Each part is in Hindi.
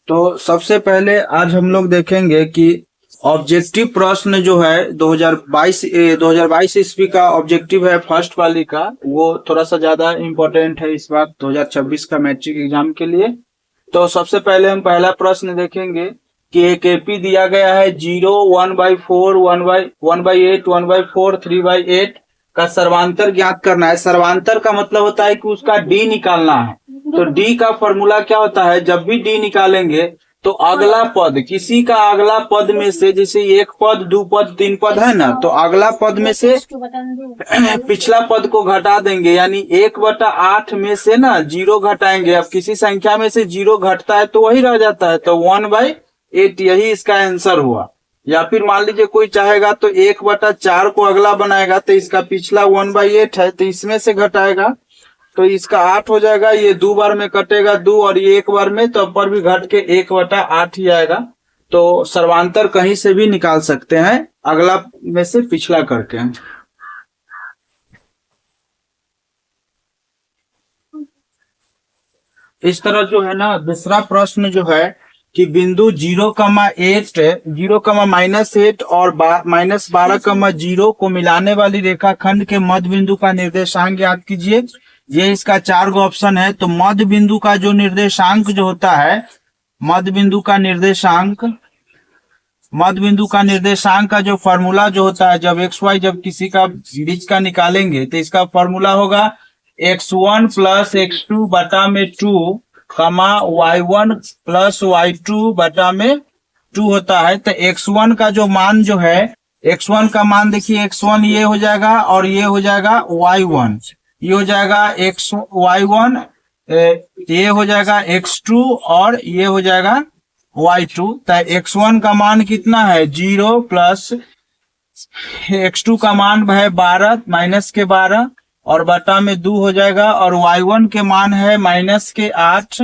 तो सबसे पहले आज हम लोग देखेंगे कि ऑब्जेक्टिव प्रश्न जो है 2022 ईस्वी का ऑब्जेक्टिव है फर्स्ट वाली का, वो थोड़ा सा ज्यादा इम्पोर्टेंट है इस बार 2026 का मैट्रिक एग्जाम के लिए। तो सबसे पहले हम पहला प्रश्न देखेंगे कि एक एपी दिया गया है 0, 1/4, 1/8, 1/4, 3/8 का सर्वांतर ज्ञात करना है। सर्वांतर का मतलब होता है कि उसका डी निकालना है। तो डी का फॉर्मूला क्या होता है, जब भी डी निकालेंगे तो अगला पद, किसी का अगला पद में से, जैसे एक पद, दो पद, तीन पद है ना, तो अगला पद में से पिछला पद को घटा देंगे, यानी 1/8 में से ना 0 घटाएंगे। अब किसी संख्या में से 0 घटता है तो वही रह जाता है, तो 1/8 यही इसका आंसर हुआ। या फिर मान लीजिए कोई चाहेगा तो 1/4 को अगला बनाएगा, तो इसका पिछला 1/8 है तो इसमें से घटाएगा तो इसका 8 हो जाएगा। ये 2 बार में कटेगा 2 और ये 1 बार में, तो ऊपर भी घट के 1/8 ही आएगा। तो सर्वांतर कहीं से भी निकाल सकते हैं अगला में से पिछला करके। इस तरह जो है ना, दूसरा प्रश्न जो है कि बिंदु 0,8 और -12,0 को मिलाने वाली रेखाखंड के मध्य बिंदु का निर्देशांक ज्ञात कीजिए। ये इसका 4 गो ऑप्शन है। तो मध्य बिंदु का जो निर्देशांक जो होता है, मध्य बिंदु का निर्देशांक का जो फॉर्मूला जो होता है, जब XY जब किसी का बीच का निकालेंगे तो इसका फॉर्मूला होगा x1 + x2 बटा में 2, y1 + y2 बटा में 2 होता है। तो x1 का जो मान जो है, x1 का मान देखिए, x1 ये हो जाएगा और ये हो जाएगा y1, ये हो जाएगा y1, ये हो जाएगा x2 और ये हो जाएगा y2। तो x1 का मान कितना है 0 प्लस x2 का मान है 12 -12 और बटा में 2 हो जाएगा, और y1 के मान है -8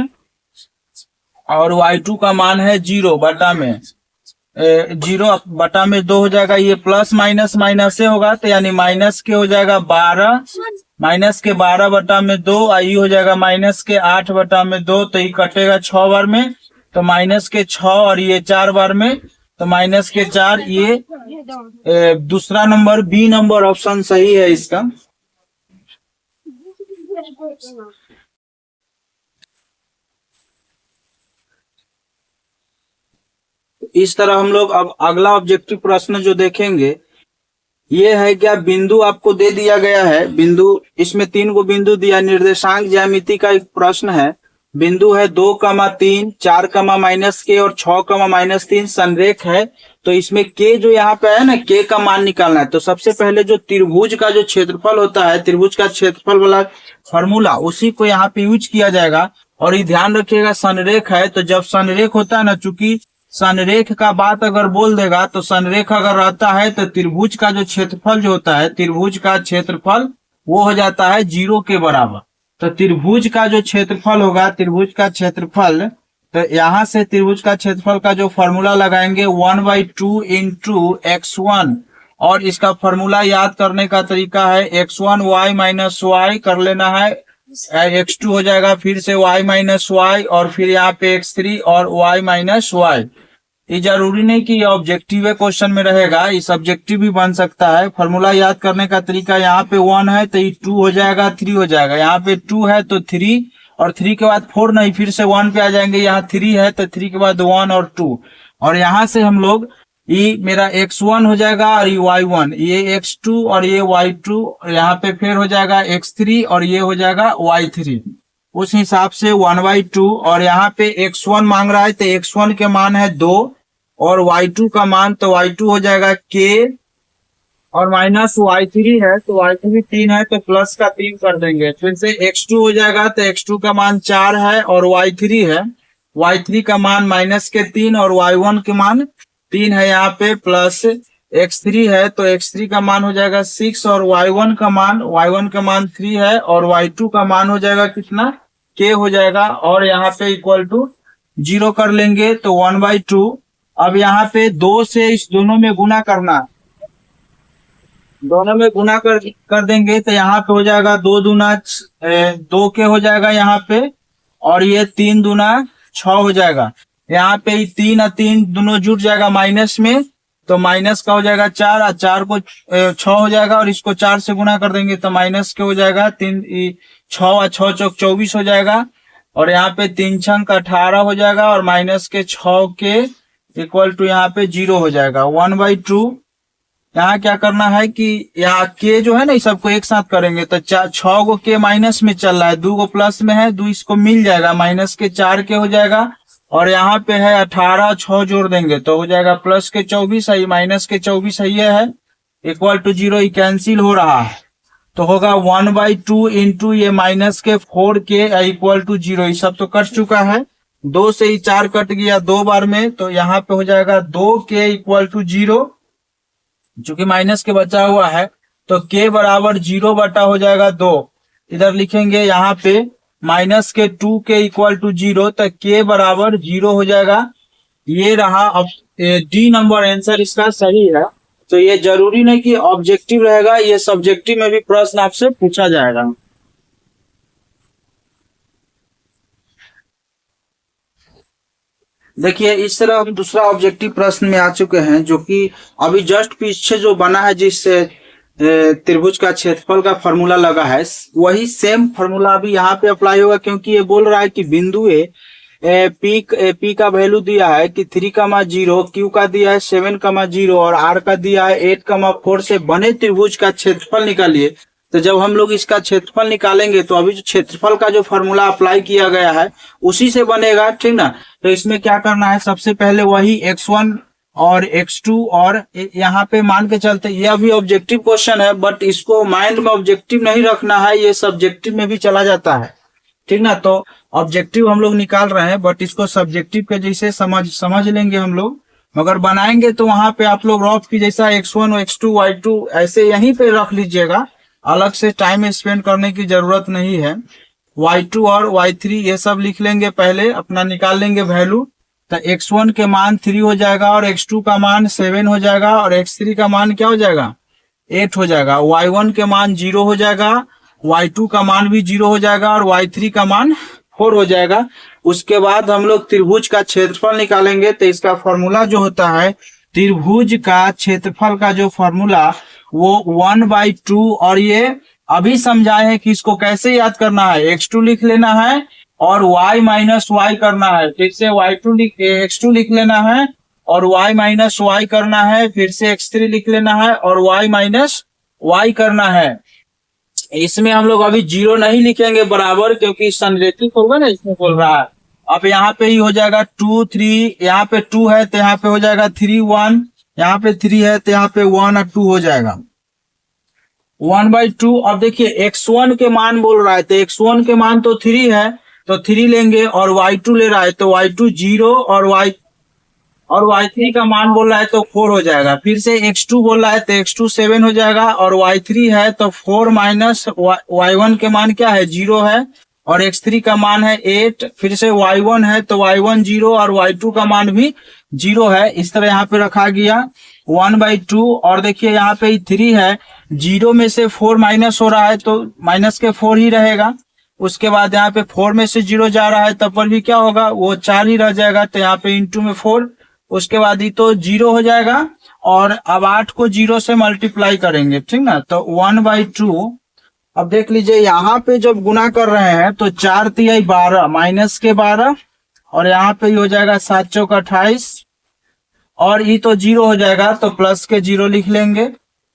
और y2 का मान है 0 बटा में 0 बटा में 2 हो जाएगा। ये प्लस माइनस माइनस से होगा, तो यानी माइनस के हो जाएगा 12, -12 बटा में 2, ये हो जाएगा -8 बटा में 2, तो ये कटेगा 6 बार में, तो -6 और ये 4 बार में, तो -4। ये दूसरा नंबर बी नंबर ऑप्शन सही है इसका। इस तरह हम लोग अब अगला ऑब्जेक्टिव प्रश्न जो देखेंगे, ये है क्या, बिंदु आपको दे दिया गया है, बिंदु, इसमें 3 गो बिंदु दिया, निर्देशांक ज्यामिति का एक प्रश्न है। बिंदु है 2, 3, 4, -k और 6, -3 संरेख है। तो इसमें k जो यहाँ पे है ना, k का मान निकालना है। तो सबसे पहले जो त्रिभुज का जो क्षेत्रफल होता है, त्रिभुज का क्षेत्रफल वाला फॉर्मूला, उसी को यहाँ पे यूज किया जाएगा। और ये ध्यान रखिएगा, संरेख है, तो जब संरेख होता है ना, चूंकि संरेख का बात अगर बोल देगा, तो संरेख अगर रहता है तो त्रिभुज का जो क्षेत्रफल जो होता है, त्रिभुज का क्षेत्रफल वो हो जाता है 0 के बराबर। तो त्रिभुज का जो क्षेत्रफल होगा, त्रिभुज का क्षेत्रफल, तो यहाँ से त्रिभुज का क्षेत्रफल का जो फॉर्मूला लगाएंगे 1/2 × x1, और इसका फॉर्मूला याद करने का तरीका है x1 y - y कर लेना है, x2 हो जाएगा फिर से y - y और फिर यहाँ पे x3 और y - y। ये जरूरी नहीं कि ये ऑब्जेक्टिव क्वेश्चन में रहेगा, इस ऑब्जेक्टिव भी बन सकता है। फॉर्मूला याद करने का तरीका, यहाँ पे 1 है तो ये 2 हो जाएगा, 3 हो जाएगा, यहाँ पे 2 है तो 3, और 3 के बाद 4 नहीं, फिर से 1 पे आ जाएंगे, यहाँ 3 है तो 3 के बाद 1 और 2, और यहाँ से हम लोग, ये मेरा x1 हो जाएगा और ये y1, ये x2 और ये y2, यहाँ पे फिर हो जाएगा x3 और ये हो जाएगा y3। उस हिसाब से 1/2, और यहाँ पे x1 मांग रहा है तो x1 के मान है 2 और y2 का मान, तो y2 हो जाएगा k और -y3 है तो y3 3 है तो प्लस का 3 कर देंगे। फिर से x2 हो जाएगा तो x2 का मान 4 है और y3 है, y3 का मान -3 और y1 के मान 3 है, यहाँ पे प्लस x3 है तो x3 का मान हो जाएगा 6 और y1 का मान 3 है, और y2 का मान हो जाएगा कितना, k हो जाएगा, और यहाँ पे इक्वल टू 0 कर लेंगे तो 1/2। अब यहाँ पे 2 से इस दोनों में गुना करना, दोनों में गुना कर देंगे तो यहाँ पे हो जाएगा 2 दूना 2 के हो जाएगा यहाँ पे, और ये 3 दूना 6 हो जाएगा। यहाँ पे 3 और 3 दोनों जुड़ जाएगा माइनस में, तो माइनस का हो जाएगा 4 और 4 को 6 हो जाएगा, और इसको 4 से गुना कर देंगे तो माइनस के हो जाएगा 3 6 और 6 चौक 24 हो जाएगा, और यहाँ पे 3 छंक 18 हो जाएगा, और माइनस के 6 के इक्वल टू यहाँ पे 0 हो जाएगा 1/2। यहाँ क्या करना है कि यहाँ के जो है ना, इस सबको एक साथ करेंगे तो 6 को के माइनस में चल रहा है, 2 को प्लस में है, 2 इसको मिल जाएगा, माइनस के 4 के हो जाएगा, और यहाँ पे है 18 6 जोड़ देंगे तो हो जाएगा प्लस के 24 है, माइनस के 24 है, ये है इक्वल टू 0, ये कैंसिल हो रहा है तो होगा 1/2 इंटू ये माइनस के 4 के इक्वल टू 0। ये सब तो कट चुका है, 2 से ही 4 कट गया 2 बार में, तो यहाँ पे हो जाएगा 2 के इक्वल टू 0, चूंकि माइनस के बचा हुआ है तो k बराबर 0 हो जाएगा 2। इधर लिखेंगे यहाँ पे माइनस के 2 के इक्वल टू 0, तो k बराबर 0 हो जाएगा। ये रहा अब डी नंबर आंसर इसका सही है। तो ये जरूरी नहीं कि ऑब्जेक्टिव रहेगा, ये सब्जेक्टिव में भी प्रश्न आपसे पूछा जाएगा। देखिए इस तरह हम दूसरा ऑब्जेक्टिव प्रश्न में आ चुके हैं, जो कि अभी जस्ट पीछे जो बना है, जिस त्रिभुज का क्षेत्रफल का फॉर्मूला लगा है, वही सेम फॉर्मूला अभी यहाँ पे अप्लाई होगा, क्योंकि ये बोल रहा है कि बिंदु पी का वैल्यू दिया है कि 3,0, क्यू का दिया है 7,0 और आर का दिया है 8,4 से बने त्रिभुज का क्षेत्रफल निकालिए। तो जब हम लोग इसका क्षेत्रफल निकालेंगे तो अभी जो क्षेत्रफल का जो फॉर्मूला अप्लाई किया गया है उसी से बनेगा, ठीक ना। तो इसमें क्या करना है, सबसे पहले वही x1 और x2, और यहाँ पे मान के चलते ये अभी ऑब्जेक्टिव क्वेश्चन है, बट इसको माइंड में ऑब्जेक्टिव नहीं रखना है, ये सब्जेक्टिव में भी चला जाता है, ठीक ना। तो ऑब्जेक्टिव हम लोग निकाल रहे हैं, बट इसको सब्जेक्टिव के जैसे समझ लेंगे हम लोग, मगर बनाएंगे तो वहां पे आप लोग रफ की जैसा x1 x2 y2 ऐसे यहीं पे रख लीजिएगा, अलग से टाइम स्पेंड करने की जरूरत नहीं है। y2 और y3 ये सब लिख लेंगे, पहले अपना निकाल लेंगे वैल्यू। तो x1 के मान 3 हो जाएगा, और x2 का मान 7 हो जाएगा, और x3 का मान क्या हो जाएगा 8 हो जाएगा। y1 के मान 0 हो जाएगा, y2 का मान भी 0 हो जाएगा, और y3 का मान 4 हो जाएगा। उसके बाद हम लोग त्रिभुज का क्षेत्रफल निकालेंगे। तो इसका फॉर्मूला जो होता है, त्रिभुज का क्षेत्रफल का जो फॉर्मूला वो 1/2, और ये अभी समझाए हैं कि इसको कैसे याद करना है, x2 लिख लेना है और y माइनस वाई करना है, फिर से x2 लिख लेना है और y माइनस वाई करना है, फिर से x3 लिख लेना है और y माइनस वाई करना है। इसमें हम लोग अभी 0 नहीं लिखेंगे बराबर, क्योंकि संरेखित होगा ना, इसमें बोल रहा है। अब यहाँ पे ही हो जाएगा 2 3, यहाँ पे 2 है तो यहाँ पे हो जाएगा 3 1, यहाँ पे 3 है तो यहाँ पे 1 और 2 हो जाएगा 1/2। अब देखिए x1 के मान बोल रहा है, तो x1 के मान तो 3 है तो 3 लेंगे, और y2 ले रहा है तो y2 0, और y3 का मान बोल रहा है तो 4 हो जाएगा। फिर से x2 बोल रहा है तो x2 7 हो जाएगा, और y3 है तो 4 माइनस y1 के मान क्या है 0 है, और x3 का मान है 8, फिर से y1 है तो y1 0 और y2 का मान भी 0 है। इस तरह यहाँ पे रखा गया 1/2। और देखिए यहाँ पे 3 है, 0 में से 4 माइनस हो रहा है तो माइनस के 4 ही रहेगा। उसके बाद यहाँ पे 4 में से 0 जा रहा है तब पर भी क्या होगा, वो 4 ही रह जाएगा, तो यहाँ पे इंटू में 4, उसके बाद ही तो 0 हो जाएगा। और अब 8 को 0 से मल्टीप्लाई करेंगे, ठीक ना, तो 1/2। अब देख लीजिए यहाँ पे जब गुना कर रहे हैं तो 4 तिहाई 12 माइनस के 12, और यहाँ पे हो जाएगा 7 चौक 28, और ये तो 0 हो जाएगा तो प्लस के 0 लिख लेंगे।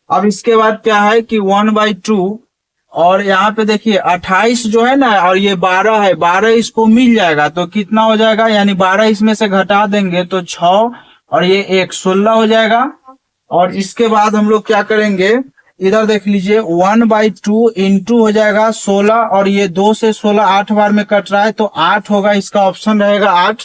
अब इसके बाद क्या है कि 1/2, और यहाँ पे देखिए 28 जो है ना, और ये 12 है, 12 इसको मिल जाएगा तो कितना हो जाएगा, यानी 12 इसमें से घटा देंगे तो 6, और ये 1 16 हो जाएगा। और इसके बाद हम लोग क्या करेंगे, इधर देख लीजिए 1/2 इंटू हो जाएगा 16, और ये 2 से 16 8 बार में कट रहा है तो 8 होगा, इसका ऑप्शन रहेगा 8।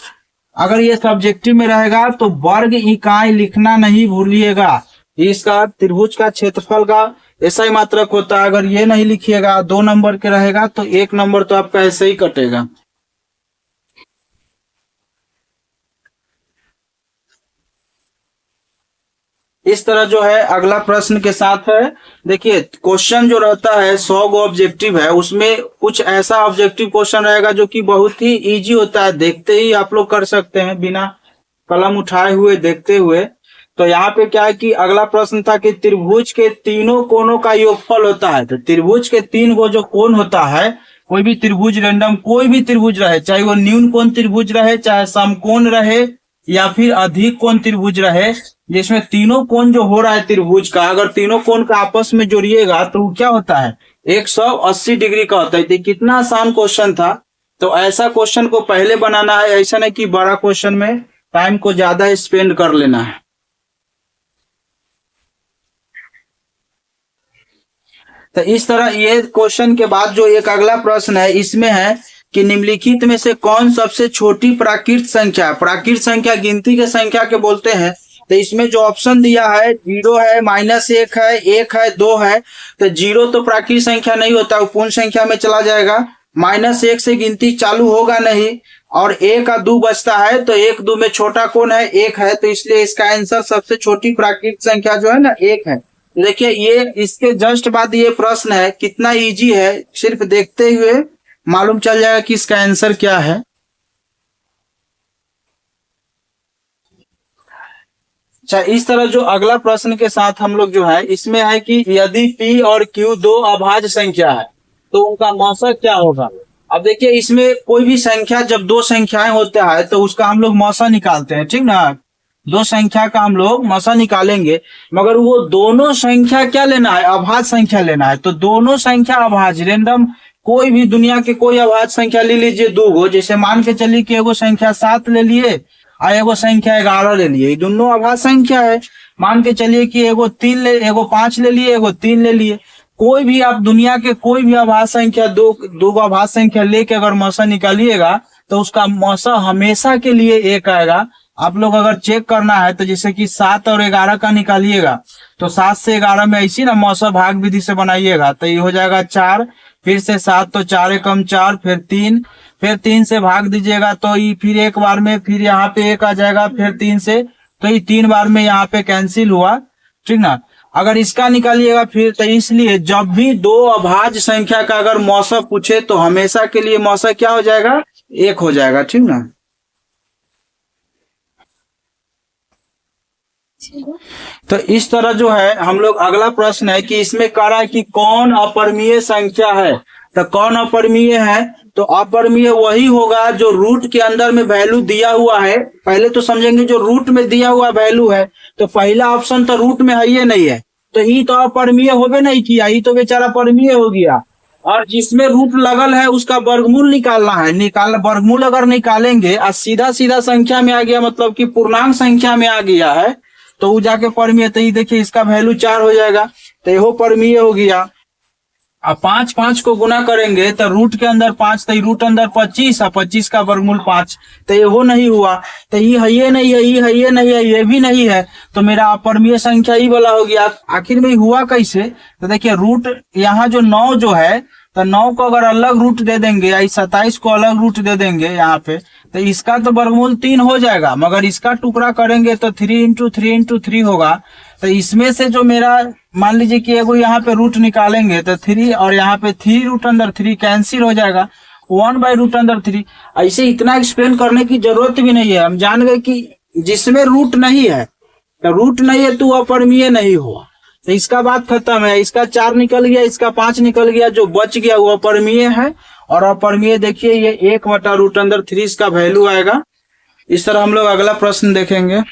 अगर ये सब्जेक्टिव में रहेगा तो वर्ग इकाई लिखना नहीं भूलिएगा। इसका त्रिभुज का क्षेत्रफल का ऐसा ही मात्रक होता है, अगर ये नहीं लिखिएगा 2 नंबर के रहेगा तो 1 नंबर तो आपका ऐसे ही कटेगा। इस तरह जो है अगला प्रश्न के साथ है। देखिए क्वेश्चन जो रहता है 100 गो ऑब्जेक्टिव है, उसमें कुछ ऐसा ऑब्जेक्टिव क्वेश्चन रहेगा जो कि बहुत ही इजी होता है, देखते ही आप लोग कर सकते हैं बिना कलम उठाए हुए देखते हुए। तो यहाँ पे क्या है कि अगला प्रश्न था कि त्रिभुज के तीनों कोनों का योगफल होता है। तो त्रिभुज के 3 गो जो कोण होता है, कोई भी त्रिभुज रैंडम कोई भी त्रिभुज रहे, चाहे वो न्यून कोण त्रिभुज रहे, चाहे समकोण रहे, या फिर अधिक कोण त्रिभुज रहे, जिसमें तीनों कोण जो हो रहा है त्रिभुज का, अगर तीनों कोण का आपस में जोड़िएगा तो वो क्या होता है 180 डिग्री का होता है। तो कितना आसान क्वेश्चन था। तो ऐसा क्वेश्चन को पहले बनाना है, ऐसा नहीं कि बड़ा क्वेश्चन में टाइम को ज्यादा स्पेंड कर लेना है। तो इस तरह ये क्वेश्चन के बाद जो एक अगला प्रश्न है, इसमें है कि निम्नलिखित में से कौन सबसे छोटी प्राकृत संख्या, प्राकृत संख्या गिनती के संख्या के बोलते हैं। तो इसमें जो ऑप्शन दिया है 0 है, -1 है, 1 है, 2 है। तो 0 तो प्राकृत संख्या नहीं होता, वो पूर्ण संख्या में चला जाएगा। -1 से गिनती चालू होगा नहीं, और 1 का 2 बचता है, तो 1 2 में छोटा कौन है 1 है, तो इसलिए इसका आंसर सबसे छोटी प्राकृत संख्या जो है ना 1 है। देखिए ये इसके जस्ट बाद ये प्रश्न है, कितना इजी है, सिर्फ देखते हुए मालूम चल जाएगा कि इसका आंसर क्या है। अच्छा, इस तरह जो अगला प्रश्न के साथ हम लोग जो है, इसमें है कि यदि P और Q 2 अभाज्य संख्या है तो उनका मौसक क्या होगा। अब देखिए इसमें कोई भी संख्या जब 2 संख्याएं होता है तो उसका हम लोग मौसा निकालते हैं, ठीक ना। 2 संख्या का हम लोग मौसा निकालेंगे, मगर वो दोनों संख्या क्या लेना है, अभाज्य संख्या लेना है। तो दोनों संख्या अभाज्य, रेंडम कोई भी दुनिया के कोई अभाज्य संख्या ले लीजिए 2 गो, जैसे मान के चलिए कि एगो संख्या 7 ले लिए और एगो संख्या 11 ले लिए, दोनों अभाज्य संख्या है। मान के चलिए कि एगो 5 ले लिए, एगो 3 ले लिए। कोई भी आप दुनिया के कोई भी अभाज्य संख्या दो गो अभाज्य संख्या लेके अगर मौसा निकालिएगा तो उसका मौसा हमेशा के लिए 1 आएगा। आप लोग अगर चेक करना है तो जैसे कि 7 और 11 का निकालिएगा तो 7 से 11 में ऐसी ना मौसा भाग विधि से बनाइएगा तो ये हो जाएगा 4, फिर से 7 तो 4 एकम 4, फिर 3 से भाग दीजिएगा तो ये फिर एक बार में फिर यहाँ पे 1 आ जाएगा, फिर 3 से, तो ये 3 बार में यहाँ पे कैंसिल हुआ, ठीक ना। अगर इसका निकालिएगा फिर, तो इसलिए जब भी 2 अभाज्य संख्या का अगर मौसा पूछे तो हमेशा के लिए मौसा क्या हो जाएगा 1 हो जाएगा, ठीक ना। तो इस तरह जो है हम लोग अगला प्रश्न है कि इसमें कह रहा है कि कौन अपरिमेय संख्या है। तो कौन अपरिमेय है, तो अपरिमेय वही होगा जो रूट के अंदर में वैल्यू दिया हुआ है। पहले तो समझेंगे जो रूट में दिया हुआ वैल्यू है, तो पहला ऑप्शन तो रूट में है ही नहीं है, तो ये तो अपरिमेय होबे नहीं किया, ये तो बेचारा परिमेय हो गया। और जिसमें रूट लगल है उसका वर्गमूल निकालना है, वर्गमूल अगर निकालेंगे और सीधा सीधा संख्या में आ गया, मतलब कि पूर्णांक संख्या में आ गया है, तो वो जाके परमीय, तो ये देखिए इसका वैल्यू 4 हो जाएगा, तो यहो परमीय हो गया। अब 5 को गुना करेंगे तो रूट के अंदर 5, तो रूट अंदर 25 और 25 का वर्गमूल 5, तो ये हो नहीं हुआ। तो ये है, ये नहीं है, ये है, ये नहीं है, ये भी नहीं है, तो मेरा अपरिमेय संख्या ही वाला हो गया। आखिर में हुआ कैसे, तो देखिए रूट यहाँ जो 9 जो है, तो 9 को अगर अलग रूट दे देंगे या 27 को अलग रूट दे देंगे यहाँ पे, तो इसका तो वर्गमूल 3 हो जाएगा, मगर इसका टुकड़ा करेंगे तो 3 × 3 × 3 होगा। तो इसमें से जो मेरा मान लीजिए कि एगो यहाँ पे रूट निकालेंगे तो 3 और यहाँ पे 3√3 कैंसिल हो जाएगा, 1/√3। ऐसे इतना एक्सप्लेन करने की जरूरत भी नहीं है, हम जान गए कि जिसमें रूट नहीं है तो रूट नहीं है तो अपरिमेय नहीं हुआ, तो इसका बात खत्म है। इसका 4 निकल गया, इसका 5 निकल गया, जो बच गया वो अपरिमेय है। और अपरिमेय देखिए ये 1/√3 इसका वैल्यू आएगा। इस तरह हम लोग अगला प्रश्न देखेंगे।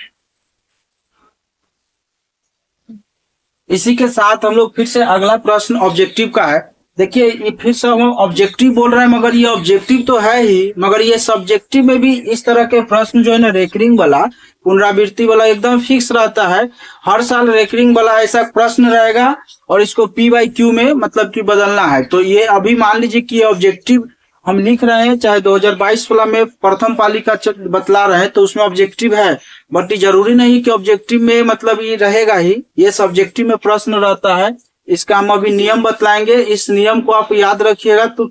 इसी के साथ हम लोग फिर से अगला प्रश्न ऑब्जेक्टिव का है। देखिए ये फिर से हम ऑब्जेक्टिव बोल रहे हैं, मगर ये ऑब्जेक्टिव तो है ही, मगर ये सब्जेक्टिव में भी इस तरह के प्रश्न जो है ना रेकरिंग वाला, पुनरावृत्ति वाला एकदम फिक्स रहता है। हर साल रेकरिंग वाला ऐसा प्रश्न रहेगा और इसको P/Q में मतलब कि बदलना है। तो ये अभी मान लीजिए कि ये ऑब्जेक्टिव हम लिख रहे हैं, चाहे 2022 वाला में प्रथम पाली का बतला रहे हैं तो उसमें ऑब्जेक्टिव है, बट ये जरूरी नहीं कि ऑब्जेक्टिव में मतलब ये रहेगा ही, ये सब्जेक्टिव में प्रश्न रहता है। इसका हम अभी नियम बतलाएंगे, इस नियम को आप याद रखिएगा। तो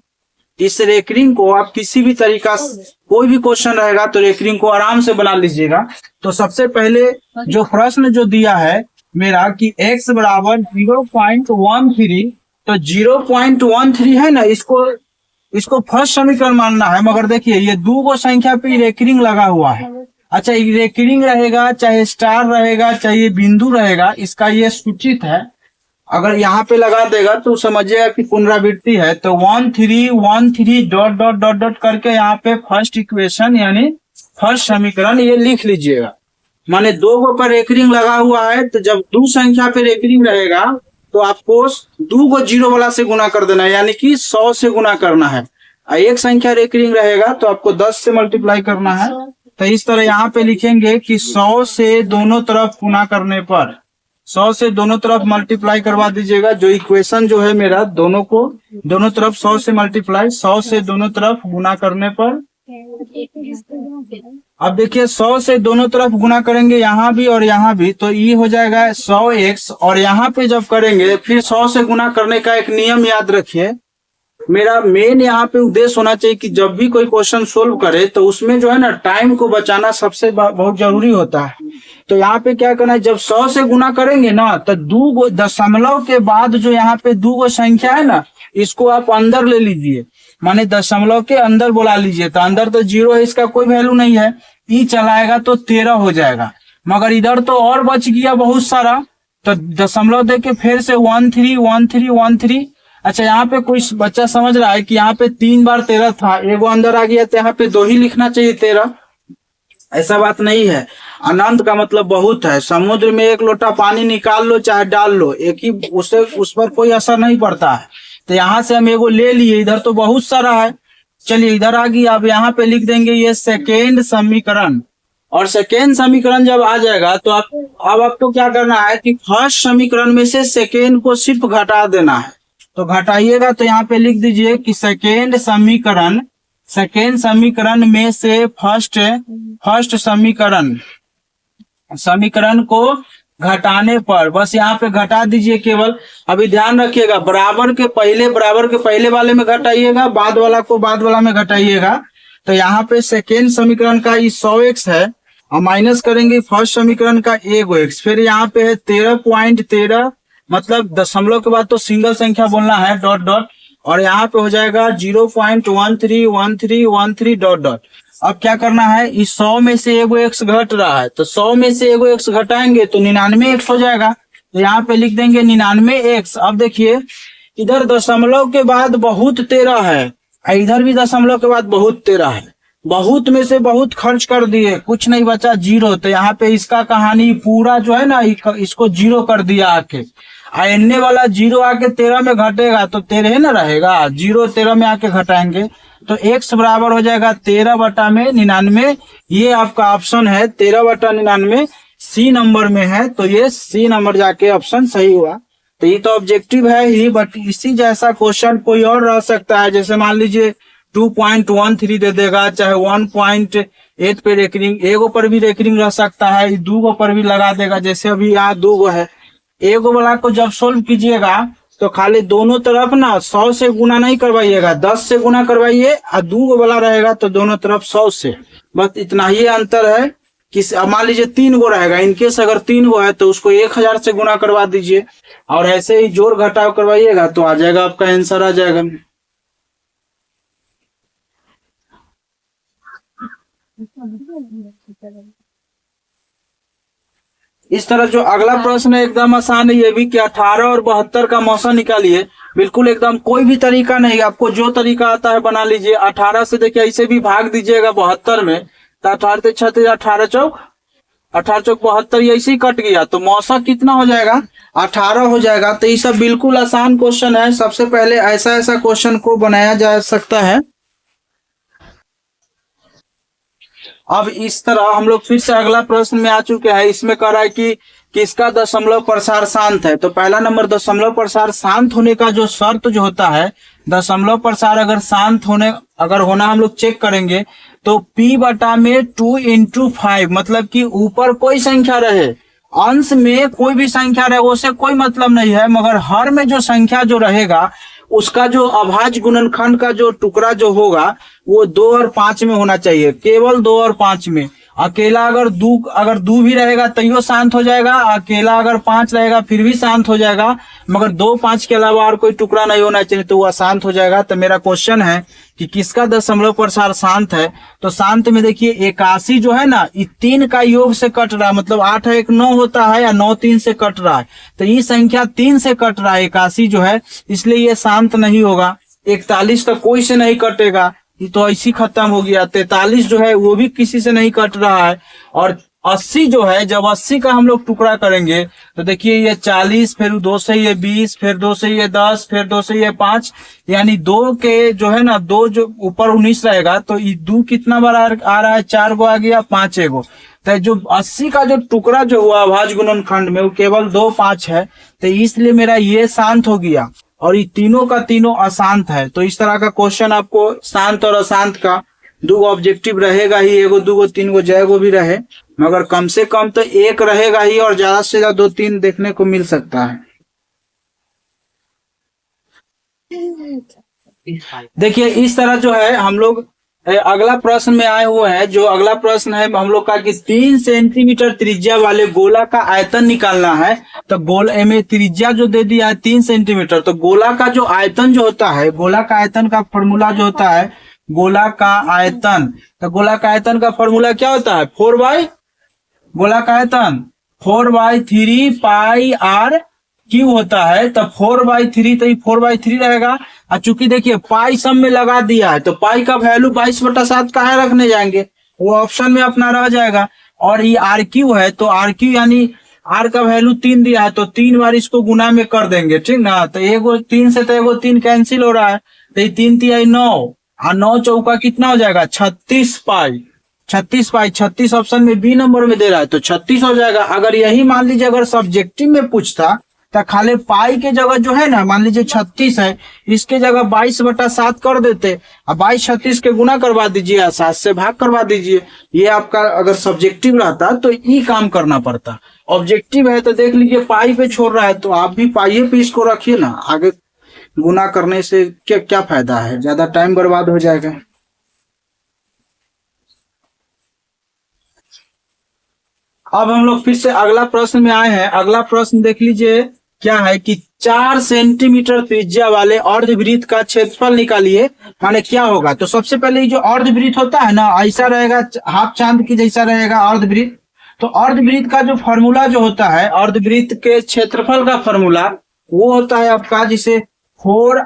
इस रेकरिंग को आप किसी भी तरीका से, कोई भी क्वेश्चन रहेगा तो रेकरिंग को आराम से बना लीजिएगा। तो सबसे पहले जो प्रश्न जो दिया है मेरा कि x बराबर 0.13, तो 0.13 है ना, इसको फर्स्ट समीकरण मानना है। मगर देखिए ये दो गो संख्या पे रेकरिंग लगा हुआ है। अच्छा, ये रेकरिंग रहेगा चाहे स्टार रहेगा चाहे ये बिंदु रहेगा, इसका ये सूचित है। अगर यहाँ पे लगा देगा तो समझिएगा कि पुनरावृत्ति है। तो 1313 डॉट डॉट डॉट डॉट करके यहाँ पे फर्स्ट इक्वेशन यानी फर्स्ट समीकरण ये लिख लीजिएगा। माने दो गो पर रेकरिंग लगा हुआ है, तो जब दो संख्या पे रेकरिंग रहेगा तो आपको दो गो जीरो वाला से गुना कर देना है, यानी कि 100 से गुना करना है। एक संख्या रेकरिंग रहेगा तो आपको 10 से मल्टीप्लाई करना है। तो इस तरह यहाँ पे लिखेंगे कि 100 से दोनों तरफ गुना करने पर 100 से दोनों तरफ मल्टीप्लाई करवा दीजिएगा। जो इक्वेशन जो है मेरा दोनों तरफ 100 से मल्टीप्लाई, 100 से दोनों तरफ गुना करने पर, अब देखिए 100 से दोनों तरफ गुना करेंगे यहाँ भी और यहाँ भी, तो ये हो जाएगा 100x। और यहाँ पे जब करेंगे फिर 100 से गुना करने का एक नियम याद रखिए। मेरा मेन यहाँ पे उद्देश्य होना चाहिए कि जब भी कोई क्वेश्चन सोल्व करे तो उसमें जो है ना टाइम को बचाना सबसे बहुत जरूरी होता है। तो यहाँ पे क्या करना है, जब 100 से गुना करेंगे ना तो दो गो दशमलव के बाद जो यहाँ पे दो गो संख्या है ना, इसको आप अंदर ले लीजिए, माने दशमलव के अंदर बुला लीजिए। तो अंदर तो 0 है, इसका कोई वैल्यू नहीं है, ई चलाएगा तो 13 हो जाएगा। मगर इधर तो और बच गया बहुत सारा, तो दशमलव दे के फिर से 131313। अच्छा, यहाँ पे कोई बच्चा समझ रहा है कि यहाँ पे 3 बार 13 था, एगो अंदर आ गया, तो यहाँ पे 2 ही लिखना चाहिए 13। ऐसा बात नहीं है। अनंत का मतलब बहुत है। समुद्र में एक लोटा पानी निकाल लो चाहे डाल लो, एक ही उस पर कोई असर नहीं पड़ता है। तो यहाँ से हम एगो ले लिए, इधर तो बहुत सारा है। चलिए इधर आ गई, अब यहाँ पे लिख देंगे ये सेकेंड समीकरण। और सेकेंड समीकरण जब आ जाएगा तो अब आपको क्या करना है कि फर्स्ट समीकरण में से सेकेंड को सिर्फ घटा देना है। तो घटाइएगा तो यहाँ पे लिख दीजिए कि सेकेंड समीकरण में से फर्स्ट समीकरण को घटाने पर, बस यहाँ पे घटा दीजिए केवल। अभी ध्यान रखिएगा, बराबर के पहले वाले में घटाइएगा, बाद वाला को बाद वाला में घटाइएगा। तो यहाँ पे सेकेंड समीकरण का 100x है और माइनस करेंगे फर्स्ट समीकरण का 1x। फिर यहाँ पे है 13.13, मतलब दशमलव के बाद तो सिंगल संख्या बोलना है, डॉट डॉट। और यहाँ पे हो जाएगा 0.131313 डॉट डॉट। अब क्या करना है, इस 100 में से एगो x घट रहा है, तो 100 में से एगो x घटाएंगे तो 99x हो जाएगा। तो यहाँ पे लिख देंगे 99x। अब देखिए इधर दशमलव के बाद बहुत 13 है, इधर भी दशमलव के बाद बहुत 13 है। बहुत में से बहुत खर्च कर दिए, कुछ नहीं बचा, 0। तो यहाँ पे इसका कहानी पूरा जो है ना, इसको 0 कर दिया आके। एन्ने वाला 0 आके 13 में घटेगा तो 13 ना रहेगा, 0 13 में आके घटाएंगे तो x बराबर हो जाएगा 13/99। ये आपका ऑप्शन है 13/99, सी नंबर में है, तो ये सी नंबर जाके ऑप्शन सही हुआ। तो ये तो ऑब्जेक्टिव है ही, बट इसी जैसा क्वेश्चन कोई और रह सकता है। जैसे मान लीजिए 2.13 दे देगा, चाहे 1.8 पे रेकरिंग, एगो पर भी रेकरिंग रह सकता है, दो गो पर भी लगा देगा। जैसे अभी यहाँ 2 गो है, एगो वाला को जब सोल्व कीजिएगा तो खाली दोनों तरफ ना 100 से गुना नहीं करवाइएगा, 10 से गुना करवाइए। और 2 गो वाला रहेगा तो दोनों तरफ 100 से, बस इतना ही अंतर है। कि मान लीजिए 3 गो रहेगा, इनकेस अगर 3 गो है तो उसको 1000 से गुना करवा दीजिए, और ऐसे ही जोड़ घटाव करवाइएगा तो आ जाएगा, आपका आंसर आ जाएगा। इस तरह जो अगला प्रश्न है एकदम आसान है ये भी, कि 18 और 72 का मौसा निकालिए। बिल्कुल एकदम कोई भी तरीका नहीं, आपको जो तरीका आता है बना लीजिए। 18 से देखिए ऐसे भी भाग दीजिएगा 72 में, तो 18 36 18 चौक 72, ऐसे ही कट गया तो मौसा कितना हो जाएगा, 18 हो जाएगा। तो ये सब बिल्कुल आसान क्वेश्चन है। सबसे पहले ऐसा क्वेश्चन को बनाया जा सकता है। अब इस तरह हम लोग फिर से अगला प्रश्न में आ चुके हैं। इसमें कह रहा है कि किसका दशमलव प्रसार शांत है। तो पहला नंबर, दशमलव प्रसार शांत होने का जो शर्त जो होता है, दशमलव प्रसार अगर शांत होना हम लोग चेक करेंगे तो p/2 × 5, मतलब कि ऊपर कोई संख्या रहे, अंश में कोई भी संख्या रहे, उससे कोई मतलब नहीं है, मगर हर में जो संख्या जो रहेगा उसका जो अभाज्य गुणनखंड का जो टुकड़ा जो होगा वो 2 और 5 में होना चाहिए, केवल 2 और 5 में। अकेला अगर दू भी रहेगा तैयो शांत हो जाएगा, अकेला अगर 5 रहेगा फिर भी शांत हो जाएगा, मगर 2 5 के अलावा और कोई टुकड़ा नहीं होना चाहिए तो वह अशांत हो जाएगा। तो मेरा क्वेश्चन है कि किसका दशमलव प्रसार शांत है। तो शांत में देखिए 81 जो है ना, ये 3 का योग से कट रहा है, मतलब 8 1 9 होता है या 9 3 से कट रहा है, तो ये संख्या 3 से कट रहा है 81 जो है, इसलिए ये शांत नहीं होगा। 41 तो कोई से नहीं कटेगा, ये तो ऐसी खत्म हो गया। 43 जो है वो भी किसी से नहीं कट रहा है। और 80 जो है, जब 80 का हम लोग टुकड़ा करेंगे तो देखिए ये 40, फिर 2 से ये 20, फिर 2 से ये 10, फिर 2 से ये 5, यानी 2 के जो है ना, 2 जो ऊपर 19 रहेगा तो ये 2 कितना बार आ रहा है, 4 गो आ गया, 5 गो। तो जो 80 का जो टुकड़ा जो हुआ अभाज्य गुणनखंड में वो केवल 2 5 है, तो इसलिए मेरा ये शांत हो गया और ये तीनों का तीनों अशांत है। तो इस तरह का क्वेश्चन आपको शांत और अशांत का 2 ऑब्जेक्टिव रहेगा ही, 1 2 3 जय भी रहे, मगर कम से कम तो 1 रहेगा ही और ज्यादा से ज्यादा 2 3 देखने को मिल सकता है। देखिए इस तरह जो है हम लोग अगला प्रश्न में आए हुए हैं। जो अगला प्रश्न है हम लोग का कि 3 सेंटीमीटर त्रिज्या वाले गोला का आयतन निकालना है। तो गोला में त्रिज्या जो दे दिया है 3 सेंटीमीटर, तो गोला का जो आयतन जो होता है, गोला का आयतन का फॉर्मूला जो होता है, गोला का आयतन, तो गोला का आयतन का फॉर्मूला क्या होता है, 4 गोला का आयतन 4/3 पाई आर क्यू होता है। तो 4/3, तो ये 4/3 रहेगा। और चूंकि देखिए पाई सब में लगा दिया है तो पाई का वैल्यू 22/7 का है, रखने जाएंगे वो ऑप्शन में अपना रह जाएगा। और ये आर क्यू है, तो आर क्यू यानी आर का वैल्यू 3 दिया है तो 3 बार इसको गुना में कर देंगे, ठीक ना। तो 3 से तो 3 कैंसिल हो रहा है, तो ये 3 3 9 और 9 चौका कितना हो जाएगा, 36 पाई। 36 ऑप्शन में बी नंबर में दे रहा है तो 36 हो जाएगा। अगर यही मान लीजिए अगर सब्जेक्टिव में पूछता तो खाली पाई के जगह जो है ना, मान लीजिए 36 है, इसके जगह 22/7 कर देते, अब 22 36 के गुना करवा दीजिए, 7 से भाग करवा दीजिए। ये आपका अगर सब्जेक्टिव रहता तो ये काम करना पड़ता। ऑब्जेक्टिव है तो देख लीजिए पाई पे छोड़ रहा है तो आप भी पाई पे इसको रखिए ना, आगे गुना करने से क्या फायदा है, ज्यादा टाइम बर्बाद हो जाएगा। अब हम लोग फिर से अगला प्रश्न में आए हैं। अगला प्रश्न देख लीजिए क्या है कि 4 सेंटीमीटर त्रिज्या वाले अर्धवृत्त का क्षेत्रफल निकालिए, माने क्या होगा। तो सबसे पहले जो अर्धवृत्त होता है ना, ऐसा रहेगा, हाफ चांद की जैसा रहेगा अर्धवृत्त। तो अर्धवृत्त का जो फॉर्मूला जो होता है, अर्धवृत्त के क्षेत्रफल का फॉर्मूला वो होता है आपका जिसे 4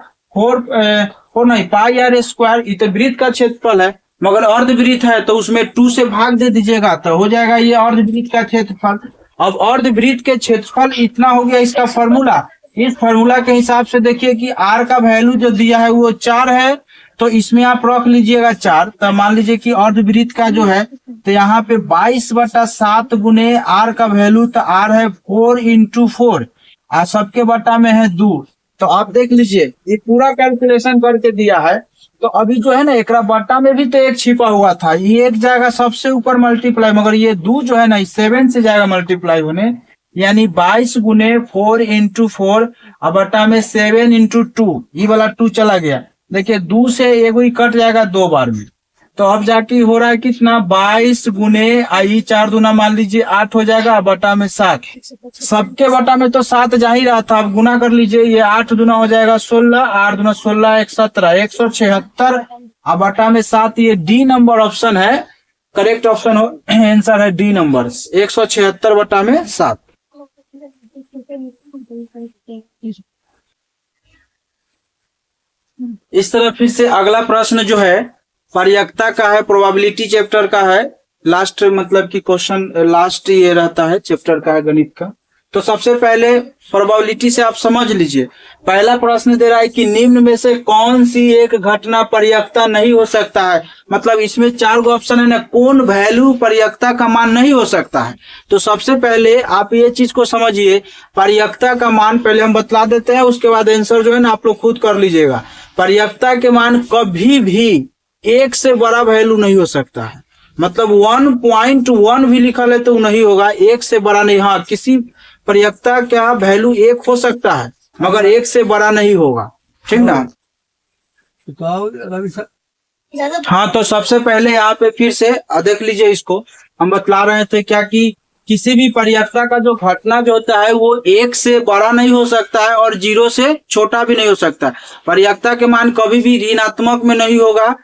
पाई आर स्क्वायर। ये तो वृत्त का क्षेत्रफल है, मगर अर्धवृत्त है तो उसमें 2 से भाग दे दीजिएगा तो हो जाएगा ये अर्धवृत्त का क्षेत्रफल। अब अर्धवृत्त के क्षेत्रफल इतना हो गया, इसका फॉर्मूला, इस फॉर्मूला के हिसाब से देखिए कि आर का वैल्यू जो दिया है वो 4 है, तो इसमें आप रख लीजिएगा 4। तो मान लीजिए कि अर्धवृत्त का जो है तो यहाँ पे 22/7 गुने आर का वैल्यू, तो आर है 4 × 4 और सबके बटा में है 2। तो आप देख लीजिए ये पूरा कैलकुलेशन करके दिया है। तो अभी जो है ना एकरा बट्टा में भी तो 1 छिपा हुआ था, ये 1 जाएगा सबसे ऊपर मल्टीप्लाई, मगर ये 2 जो है ना 7 से जाएगा मल्टीप्लाई होने, यानी 22 गुने 4 × 4 और बट्टा में 7 × 2, ये वाला 2 चला गया। देखिए 2 से 1 ही कट जाएगा 2 बार में, तो अब जाके हो रहा है कितना, 22 गुने 4 दूना मान लीजिए 8 हो जाएगा, बटा में 7, सबके बटा में तो 7 जा ही रहा था। अब गुना कर लीजिए, ये 8 दूना हो जाएगा 16, 8 दूना 16 1 17 176 और बटा में 7। ये डी नंबर ऑप्शन है, करेक्ट ऑप्शन हो, आंसर है डी नंबर 176 बटा में 7। इस तरह फिर से अगला प्रश्न जो है पर्याप्तता का है, प्रोबेबिलिटी चैप्टर का है, लास्ट मतलब कि क्वेश्चन लास्ट ये रहता है चैप्टर का है गणित का। तो सबसे पहले प्रोबेबिलिटी से आप समझ लीजिए। पहला प्रश्न दे रहा है कि निम्न में से कौन सी एक घटना पर्याप्तता नहीं हो सकता है, मतलब इसमें 4 गो ऑप्शन है ना, कौन वैल्यू पर्याप्तता का मान नहीं हो सकता है। तो सबसे पहले आप ये चीज को समझिए, पर्याप्तता का मान पहले हम बतला देते हैं, उसके बाद आंसर जो है ना आप लोग खुद कर लीजिएगा। पर्याप्तता के मान कभी भी 1 से बड़ा वैल्यू नहीं हो सकता है, मतलब 1.1 भी लिखा है तो नहीं होगा, 1 से बड़ा नहीं। हाँ, किसी पर्याप्तता का वैल्यू 1 हो सकता है मगर 1 से बड़ा नहीं होगा, ठीक ना। हाँ, तो सबसे पहले यहाँ पे फिर से देख लीजिए इसको हम बतला रहे थे क्या कि किसी भी परियक्ता का जो घटना जो होता है वो 1 से बड़ा नहीं हो सकता है और 0 से छोटा भी नहीं हो सकता। परियक्ता के मान कभी भी ऋणात्मक में नहीं होगा।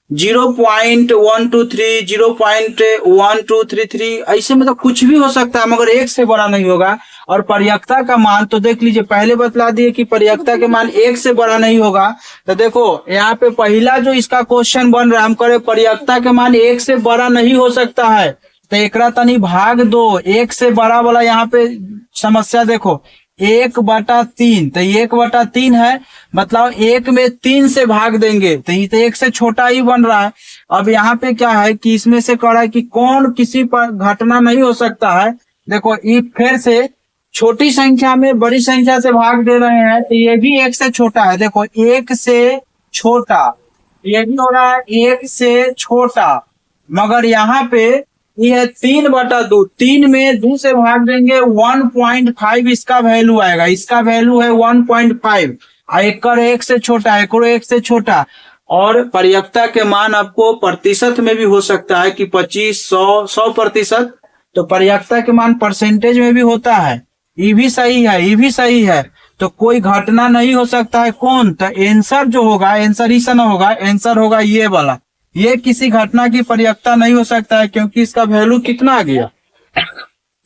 0.123, 0.1233 ऐसे मतलब कुछ भी हो सकता है मगर 1 से बड़ा नहीं होगा। और परियक्ता का मान तो देख लीजिए, पहले बतला दिए कि परियक्ता के मान 1 से बड़ा नहीं होगा। तो देखो यहाँ पे पहला जो इसका क्वेश्चन बन रहा है, हम करे परियक्ता के मान 1 से बड़ा नहीं हो सकता है, तो एकरा तनी भाग दो। 1 से बड़ा वाला यहाँ पे समस्या देखो 1/3, तो 1/3 है, मतलब 1 में 3 से भाग देंगे तो ये तो 1 से छोटा ही बन रहा है। अब यहाँ पे क्या है कि इसमें से कह रहा है कि कौन किसी पर घटना नहीं हो सकता है। देखो ये फिर से छोटी संख्या में बड़ी संख्या से भाग दे रहे हैं, तो ये भी 1 से छोटा है। देखो 1 से छोटा, ये भी हो रहा है 1 से छोटा, मगर यहाँ पे ये है 3/2, 3 में 2 से भाग देंगे 1.5 इसका वैल्यू आएगा, इसका वैल्यू है 1.5। एकड़ 1 से छोटा, एकड़ 1 से छोटा। और परियक्ता के मान आपको प्रतिशत में भी हो सकता है कि 25, 100%। तो परियक्ता के मान परसेंटेज में भी होता है। ये भी सही है, ये भी सही है। तो कोई घटना नहीं हो सकता है कौन, तो आंसर जो होगा, आंसर ही से ना होगा, आंसर होगा ये वाला। ये किसी घटना की परियक्ता नहीं हो सकता है क्योंकि इसका वैल्यू कितना आ गया,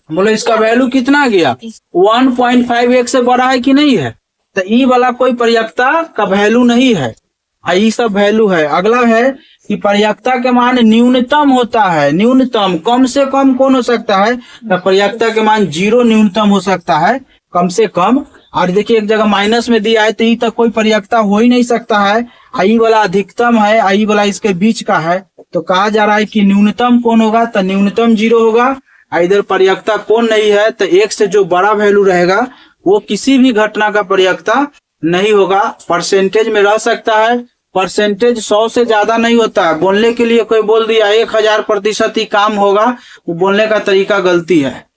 बोलो इसका वैल्यू कितना आ गया 1.5। 1 से बड़ा है कि नहीं है, तो ई वाला कोई परियक्ता का वैल्यू नहीं है, ये सब वैल्यू है। अगला है कि परियक्ता के मान न्यूनतम होता है, न्यूनतम। कम से कम कौन हो सकता है, तो परियक्ता के मान 0 न्यूनतम हो सकता है, कम से कम। और देखिए एक जगह माइनस में दिया है तो ये तक कोई परियक्ता हो ही नहीं सकता है। आई वाला अधिकतम है, आई वाला इसके बीच का है। तो कहा जा रहा है कि न्यूनतम कौन होगा, तो न्यूनतम 0 होगा। इधर परियक्ता कौन नहीं है, तो 1 से जो बड़ा वैल्यू रहेगा वो किसी भी घटना का परियक्ता नहीं होगा। परसेंटेज में रह सकता है, परसेंटेज 100 से ज्यादा नहीं होता है। बोलने के लिए कोई बोल दिया 1000% ही काम होगा, वो बोलने का तरीका गलती है।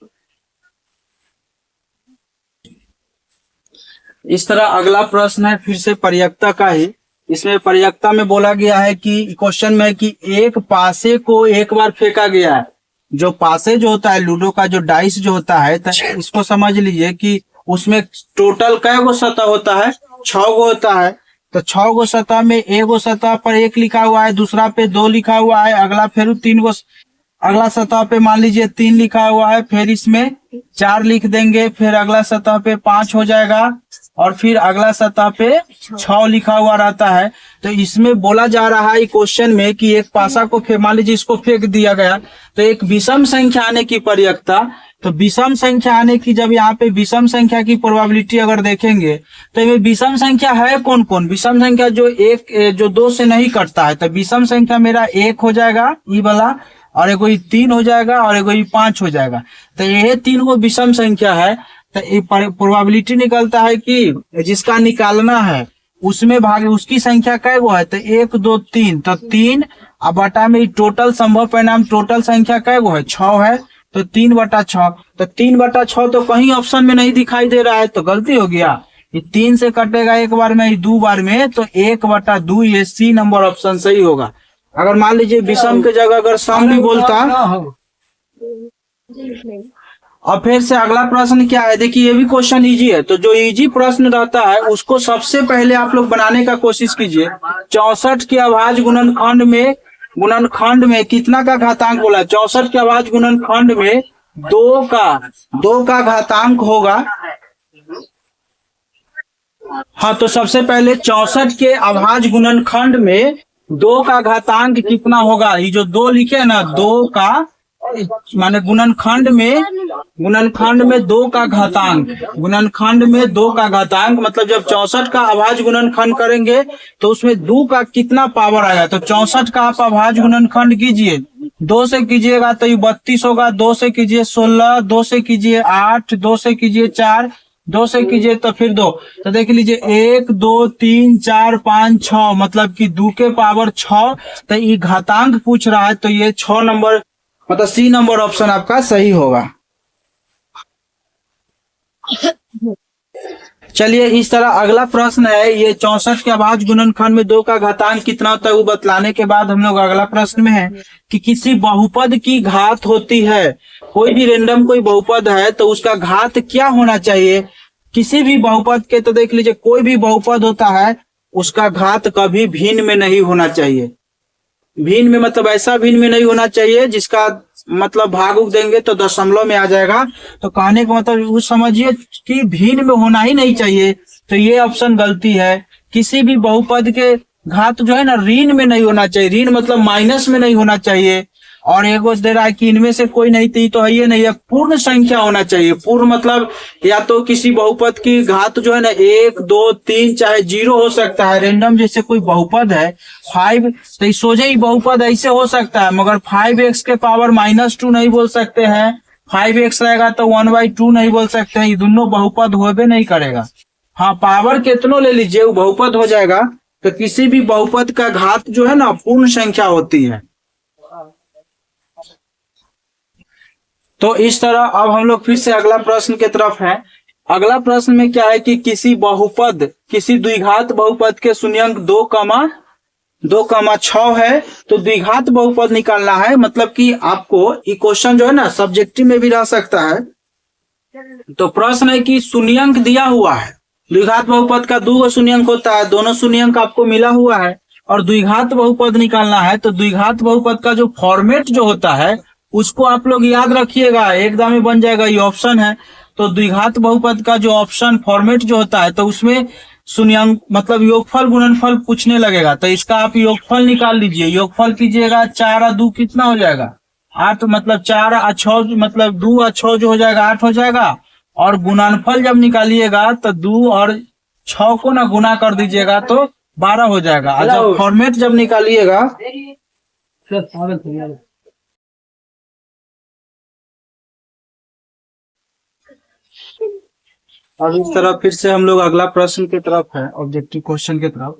इस तरह अगला प्रश्न है फिर से परियक्ता का ही। इसमें परियक्ता में बोला गया है कि क्वेश्चन में कि एक पासे को एक बार फेंका गया है। जो पासे जो होता है लूडो का जो डाइस जो होता है, तो इसको समझ लीजिए कि उसमें टोटल कै गो सतह होता है, 6 गो होता है। तो 6 गो सतह में एगो सतह पर 1 लिखा हुआ है, दूसरा पे 2 लिखा हुआ है, अगला फिर 3 गो, अगला सतह पे मान लीजिए 3 लिखा हुआ है, फिर इसमें 4 लिख देंगे, फिर अगला सतह पे 5 हो जाएगा और फिर अगला सतह पे 6 लिखा हुआ रहता है। तो इसमें बोला जा रहा है क्वेश्चन में कि एक पासा को मान लीजिए इसको फेंक दिया गया, तो एक विषम संख्या आने की परियक्ता। तो विषम संख्या आने की, जब यहाँ पे विषम संख्या की प्रोबेबिलिटी अगर देखेंगे तो ये विषम संख्या है कौन कौन। विषम संख्या जो 2 से नहीं कटता है, तो विषम संख्या मेरा 1 हो जाएगा ई वाला, और एगो 3 हो जाएगा और एगो 5 हो जाएगा। तो ये 3 गो विषम संख्या है। तो प्रोबेबिलिटी निकलता है कि जिसका निकालना है उसमें भाग उसकी संख्या कै गो है, तो 1 2 3, तो 3 अब बटा में टोटल संभव परिणाम, टोटल संख्या कै गो है 6 है, तो 3/6। तो 3/6 तो कहीं ऑप्शन में नहीं दिखाई दे रहा है, तो गलती हो गया। ये 3 से कटेगा एक बार में, 2 बार में, तो 1/2 ये सी नंबर ऑप्शन सही होगा। अगर मान लीजिए विषम के जगह अगर सम भी बोलता। और फिर से अगला प्रश्न क्या है, देखिए ये भी क्वेश्चन इजी है। तो जो इजी प्रश्न रहता है उसको सबसे पहले आप लोग बनाने का कोशिश कीजिए। 64 के अभाज्य गुणनखंड में कितना का घातांक बोला, 64 के अभाज्य गुणनखंड में 2 का घातांक होगा। हाँ, तो सबसे पहले 64 के अभाज्य गुणनखंड में 2 का घातांक कितना होगा। ये जो 2 लिखे है ना, 2 का माने गुणनखंड में 2 का घातांक, गुणनखंड में 2 का घातांक, मतलब जब 64 का अभाज्य गुणनखंड करेंगे तो उसमें 2 का कितना पावर आएगा। तो 64 का आप अभाज्य गुणनखंड कीजिए, 2 से कीजिएगा तो ये 32 होगा, 2 से कीजिए 16, 2 से कीजिए 8, 2 से कीजिए 4, 2 से कीजिए तो फिर 2। तो देख लीजिए 1 2 3 4 5 6, मतलब कि 2 के पावर 6। तो ये घातांक पूछ रहा है, तो ये 6 नंबर मतलब सी नंबर ऑप्शन आपका सही होगा। चलिए इस तरह अगला प्रश्न है, ये 64 के अभाज्य गुणनखंड में 2 का घातांक कितना होता है वो बतलाने के बाद हम लोग अगला प्रश्न में है कि किसी बहुपद की घात होती है, कोई भी रेंडम कोई बहुपद है तो उसका घात क्या होना चाहिए। किसी भी बहुपद के, तो देख लीजिए कोई भी बहुपद होता है उसका घात कभी भिन्न में नहीं होना चाहिए। भिन्न में मतलब ऐसा भिन्न में नहीं होना चाहिए जिसका मतलब भाग उग देंगे तो दशमलव में आ जाएगा। तो कहने का मतलब वो समझिए कि भिन्न में होना ही नहीं चाहिए, तो ये ऑप्शन गलती है। किसी भी बहुपद के घात जो है ना ऋण में नहीं होना चाहिए, ऋण मतलब माइनस में नहीं होना चाहिए। और एक दे रहा है कि इनमें से कोई नहीं थी, तो है ये नहीं है, पूर्ण संख्या होना चाहिए। पूर्ण मतलब या तो किसी बहुपद की घात जो है ना 1 2 3 चाहे 0 हो सकता है। रेंडम जैसे कोई बहुपद है 5, तो सोझे ही बहुपद ऐसे हो सकता है, मगर 5x के पावर -2 नहीं बोल सकते हैं। 5x रहेगा तो 1/2 नहीं बोल सकते हैं, ये दोनों बहुपद होबे नहीं करेगा। हाँ, पावर कितनों ले लीजिए वो बहुपद हो जाएगा। तो किसी भी बहुपद का घात जो है ना पूर्ण संख्या होती है। तो इस तरह अब हम लोग फिर से अगला प्रश्न की तरफ है। अगला प्रश्न में क्या है कि किसी बहुपद, किसी द्विघात बहुपद के शून्यंक 2,6 है, तो द्विघात बहुपद निकालना है। मतलब कि आपको ये क्वेश्चन जो है ना सब्जेक्टिव में भी रह सकता है। तो प्रश्न है कि शून्यंक दिया हुआ है, द्विघात बहुपद का 2 शून्यंक होता है, दोनों शून्यंक आपको मिला हुआ है और द्विघात बहुपद निकालना है। तो द्विघात बहुपद का जो फॉर्मेट जो होता है उसको आप लोग याद रखिएगा, एकदम में बन जाएगा, ये ऑप्शन है। तो द्विघात बहुपद का जो ऑप्शन फॉर्मेट जो होता है तो उसमें शून्यंक मतलब योगफल गुणनफल पूछने लगेगा। तो इसका आप योगफल निकाल लीजिए, योगफल कीजिएगा 4 और 2 कितना हो जाएगा 8, मतलब 4 और 6 मतलब 2 और 6 जो हो जाएगा 8 हो जाएगा। और गुणनफल जब निकालिएगा तो 2 और 6 को ना गुना कर दीजिएगा तो 12 हो जाएगा। और जब फॉर्मेट जब निकालिएगा अब इस तरह फिर से हम लोग अगला प्रश्न की तरफ है, ऑब्जेक्टिव क्वेश्चन की तरफ।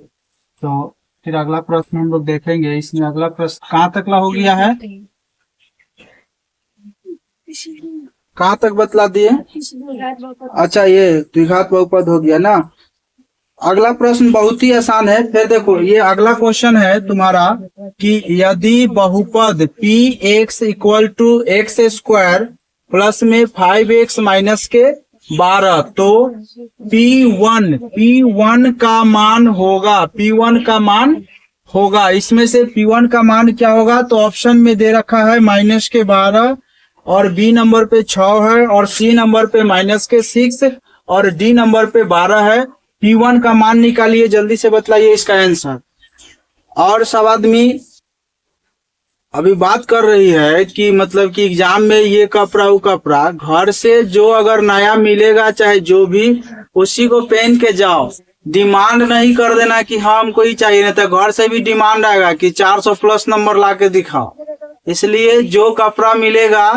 तो फिर अगला प्रश्न हम लोग देखेंगे। इसमें अगला प्रश्न कहाँ तक हो गया है, कहाँ तक बतला दिए। अच्छा, ये द्विघात बहुपद हो गया ना। अगला प्रश्न बहुत ही आसान है। फिर देखो ये अगला क्वेश्चन है तुम्हारा कि यदि बहुपद px = x² प्लस में 5x माइनस के 12, तो P1 का मान होगा, इसमें से P1 का मान क्या होगा। तो ऑप्शन में दे रखा है -12 और B नंबर पे 6 है और C नंबर पे -6 और D नंबर पे 12 है। P1 का मान निकालिए, जल्दी से बतलाइए इसका आंसर। और सब आदमी अभी बात कर रही है कि मतलब कि एग्जाम में ये कपड़ा वो कपड़ा, घर से जो अगर नया मिलेगा चाहे जो भी, उसी को पहन के जाओ। डिमांड नहीं कर देना कि हाँ हमको ही चाहिए, नहीं तो घर से भी डिमांड आएगा कि 400 प्लस नंबर ला के दिखाओ। इसलिए जो कपड़ा मिलेगा,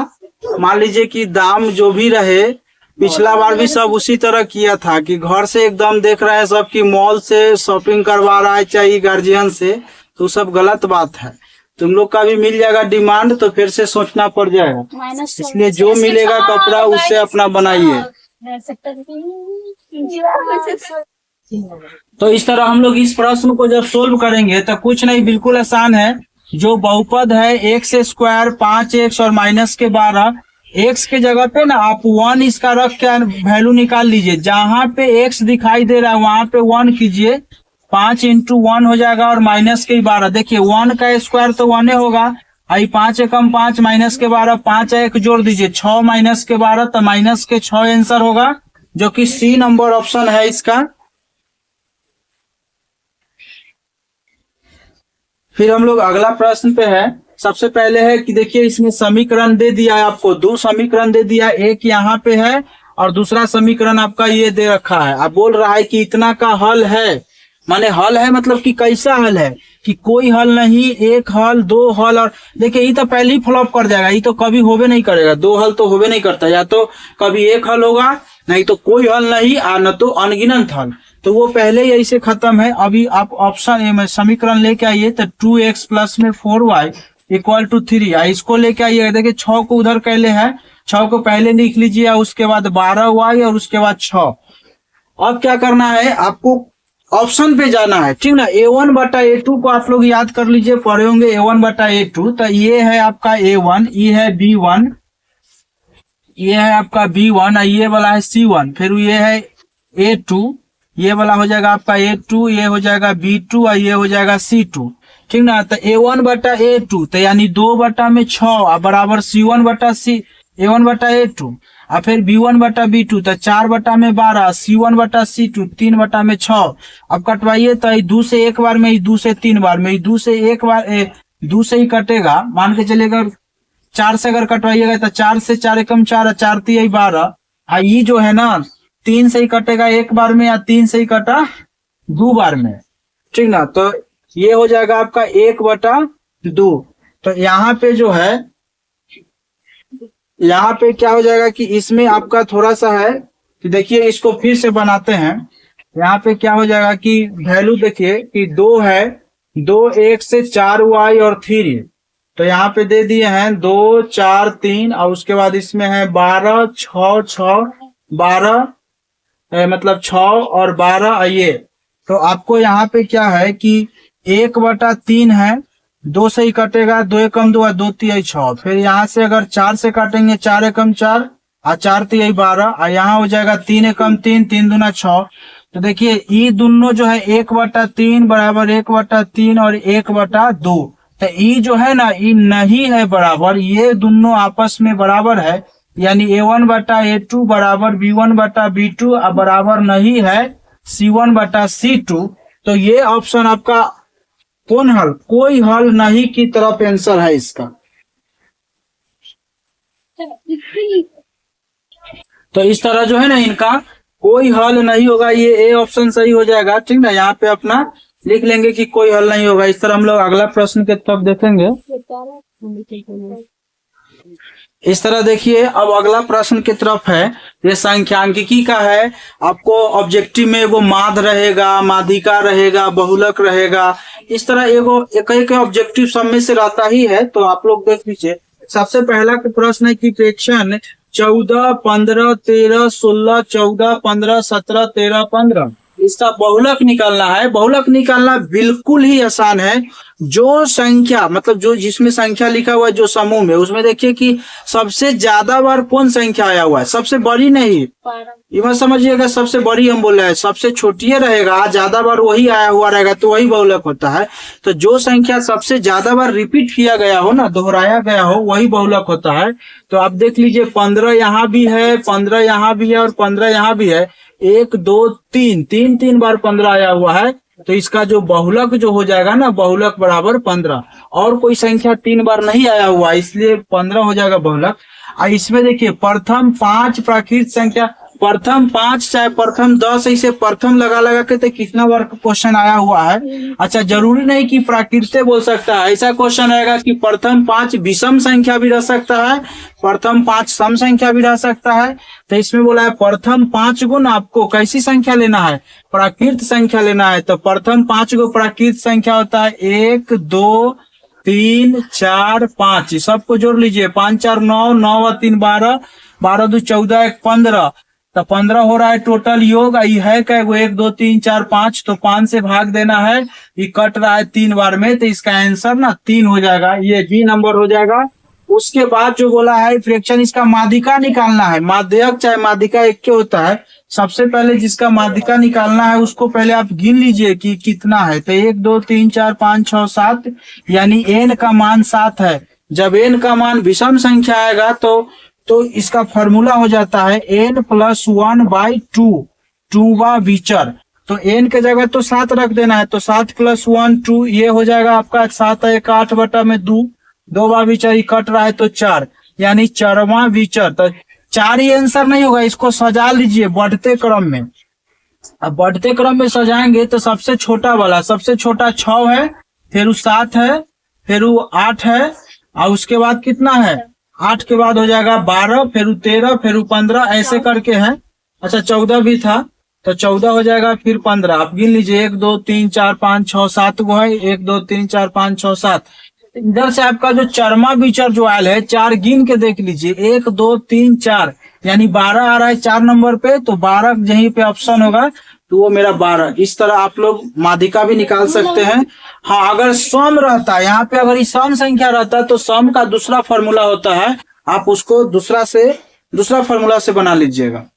मान लीजिए कि दाम जो भी रहे, पिछला बार भी सब उसी तरह किया था कि घर से एकदम देख रहे हैं सब कि मॉल से शॉपिंग करवा रहा है चाहिए गार्जियन से, तो सब गलत बात है। तुम लोग का भी मिल जाएगा डिमांड तो फिर से सोचना पड़ जाएगा। इसलिए जो मिलेगा कपड़ा उससे अपना बनाइए। तो इस तरह हम लोग इस प्रश्न को जब सोल्व करेंगे तो कुछ नहीं, बिल्कुल आसान है। जो बहुपद है x² 5x और -12, x के जगह पे ना आप 1 इसका रख के वैल्यू निकाल लीजिए। जहां पे x दिखाई दे रहा है वहां पे 1 कीजिए, 5 × 1 हो जाएगा और -12। देखिए 1 का स्क्वायर तो 1 होगा, आई 5 एकम 5 -12, 5 1 जोड़ दीजिए 6 -12, तो -6 आंसर होगा, जो कि C नंबर ऑप्शन है इसका। फिर हम लोग अगला प्रश्न पे है। सबसे पहले है कि देखिए इसमें समीकरण दे दिया है आपको, 2 समीकरण दे दिया, एक यहाँ पे है और दूसरा समीकरण आपका ये दे रखा है। आप बोल रहा है कि इतना का हल है, माने हल है मतलब कि कैसा हल है कि कोई हल नहीं, एक हल, 2 हल। और देखिए ये तो पहले ही फ्लॉप कर जाएगा, ये तो कभी होबे नहीं करेगा, 2 हल तो होबे नहीं करता, या तो कभी एक हल होगा, नहीं तो कोई हल नहीं, न तो अनगिनत हल, तो वो पहले ही ऐसे खत्म है। अभी आप ऑप्शन में समीकरण लेके आइए, तो 2x प्लस में 4y = 3, इसको लेके आइए। देखिए 6 को उधर कैले है, 6 को पहले लिख लीजिए, उसके बाद 12y और उसके बाद 6, अब क्या करना है, आपको ऑप्शन पे जाना है, ठीक ना। A1 बटा A2 को आप लोग याद कर लीजिए, पढ़े होंगे A1 बटा A2। तो ये है आपका A1, ये है B1, ये है आपका B1 और ये वाला है C1, फिर ये है A2, ये वाला हो जाएगा आपका A2, ये हो जाएगा B2 और ये हो जाएगा C2, ठीक ना। तो A1 बटा A2 तो यानी 2 बटा में 6 बराबर C1 बटा A1 बटा A2, और फिर B1 बटा B2 तो 4 बटा में 12, C1 बटा C2 3 बटा में 6। अब कटवाइए तो 2 से एक बार में, 2 से 3 बार में, 2 से एक बार 2 से ही कटेगा, मान के चलेगा। 4 से अगर कटवाइएगा तो 4 से 4 एकम 4, 4 3 12, और ये जो है ना 3 से ही कटेगा एक बार में, या 3 से ही कटा 2 बार में, ठीक ना। तो ये हो जाएगा आपका 1 बटा 2। तो यहाँ पे जो है, यहाँ पे क्या हो जाएगा कि इसमें आपका थोड़ा सा है कि देखिए, इसको फिर से बनाते हैं। यहाँ पे क्या हो जाएगा कि वैल्यू देखिए कि 2 है, 2 1 से 4 y और 3, तो यहाँ पे दे दिए हैं 2 4 3, और उसके बाद इसमें है 12 6 6 12, मतलब 6 और 12 ये। तो आपको यहाँ पे क्या है कि 1 बटा 3 है, 2 से ही कटेगा, 2 एकम 2 और 2 3 6। फिर यहाँ से अगर 4 से काटेंगे, 4 एकम 4 और 4 3 12, और यहाँ हो जाएगा 3 एकम 3, 3 दूना 6। तो देखिए ये दोनों जो है 1 बटा 3 बराबर 1 बटा 3 और 1 बटा 2। तो ये जो है ना, ये नहीं है बराबर, ये दोनों आपस में बराबर है, यानी A1 बटा A2 बराबर B1 बटा B2 और बराबर नहीं है C1 बटा C2। तो ये ऑप्शन आपका कौन हल, कोई हल नहीं की तरफ आंसर है इसका। तो इस तरह जो है ना, इनका कोई हल नहीं होगा, ये ए ऑप्शन सही हो जाएगा, ठीक ना। यहाँ पे अपना लिख लेंगे कि कोई हल नहीं होगा। इस तरह हम लोग अगला प्रश्न के तरफ देखेंगे। इस तरह देखिए, अब अगला प्रश्न की तरफ है, ये सांख्यिकी का है। आपको ऑब्जेक्टिव में एगो माध्य रहेगा, माध्यिका रहेगा, बहुलक रहेगा, इस तरह एगो एक ऑब्जेक्टिव सब में से रहता ही है। तो आप लोग देख लीजिए, सबसे पहला प्रश्न है कि प्रेक्षण 14 15 13 16 14 15 17 13 15, इसका बहुलक निकालना है। बहुलक निकालना बिल्कुल ही आसान है। जो संख्या, मतलब जो जिसमें संख्या लिखा हुआ है जो समूह में, उसमें देखिए कि सबसे ज्यादा बार कौन संख्या आया हुआ है, सबसे बड़ी नहीं, ये मत समझिएगा सबसे बड़ी हम बोल रहे हैं, सबसे छोटी रहेगा, ज्यादा बार वही आया हुआ रहेगा तो वही बहुलक होता है। तो जो संख्या सबसे ज्यादा बार रिपीट किया गया हो ना, दोहराया गया हो, वही बहुलक होता है। तो आप देख लीजिए 15 यहाँ भी है, 15 यहाँ भी है और 15 यहाँ भी है, 1 2 3 3 बार 15 आया हुआ है। तो इसका जो बहुलक जो हो जाएगा ना, बहुलक बराबर 15, और कोई संख्या 3 बार नहीं आया हुआ, इसलिए 15 हो जाएगा बहुलक। और इसमें देखिए प्रथम 5 प्राकृत संख्या, प्रथम 5 चाहे प्रथम 10, ऐसे प्रथम लगा के तो कितना बार क्वेश्चन आया हुआ है। अच्छा, जरूरी नहीं कि प्राकृत बोल सकता है, ऐसा क्वेश्चन आएगा कि प्रथम 5 विषम संख्या भी रह सकता है, प्रथम 5 सम संख्या भी रह सकता है। तो इसमें बोला है प्रथम 5 गुण आपको कैसी संख्या लेना है, प्राकृत संख्या लेना है। तो प्रथम 5 गो प्राकृत संख्या होता है 1 2 3 4 5, सबको जोड़ लीजिए, 5 4 9, 9 और 3 12, 12 2 14, 1 15, तो 15 हो रहा है टोटल योग। ये है क्या, 1 2 3 4 5, तो 5 से भाग देना है, ये कट रहा है 3 बार में, तो इसका आंसर ना 3 हो जाएगा, ये बी नंबर हो जाएगा। उसके बाद जो बोला है फ्रैक्शन, इसका माध्यिका निकालना है, माध्यक चाहे माध्यिका एक के होता है। सबसे पहले जिसका माध्यिका निकालना है उसको पहले आप गिन लीजिए कि कितना है। तो 1 2 3 4 5 6 7, यानी n का मान 7 है। जब n का मान विषम संख्या आएगा तो इसका फॉर्मूला हो जाता है n + 1/2, 2वां विचर। तो n के जगह तो 7 रख देना है, तो 7 + 1 2, ये हो जाएगा आपका 7 1 8 बटा में 2, 2वां विचर कट रहा है तो 4, यानी 4वां विचर। तो 4 ही आंसर नहीं होगा, इसको सजा लीजिए बढ़ते क्रम में। अब बढ़ते क्रम में सजाएंगे तो सबसे छोटा वाला, सबसे छोटा 6 है, फिर 7 है, फिर 8 है, और उसके बाद कितना है, 8 के बाद हो जाएगा 12, फिर 13, फिर 15, ऐसे करके है। अच्छा 14 भी था, तो 14 हो जाएगा, फिर 15। आप गिन लीजिए 1 2 3 4 5 6 7 वो है, 1 2 3 4 5 6 7। इधर से आपका जो 4वां विचर जो आयल है, 4 गिन के देख लीजिए, 1 2 3 4, यानी 12 आ रहा है 4 नंबर पे, तो 12 यहीं पे ऑप्शन होगा, तो वो मेरा 12। इस तरह आप लोग माध्यिका भी निकाल सकते हैं। हाँ, अगर सम रहता है यहाँ पे, अगर सम संख्या रहता है तो सम का दूसरा फॉर्मूला होता है, आप उसको दूसरा फॉर्मूला से बना लीजिएगा।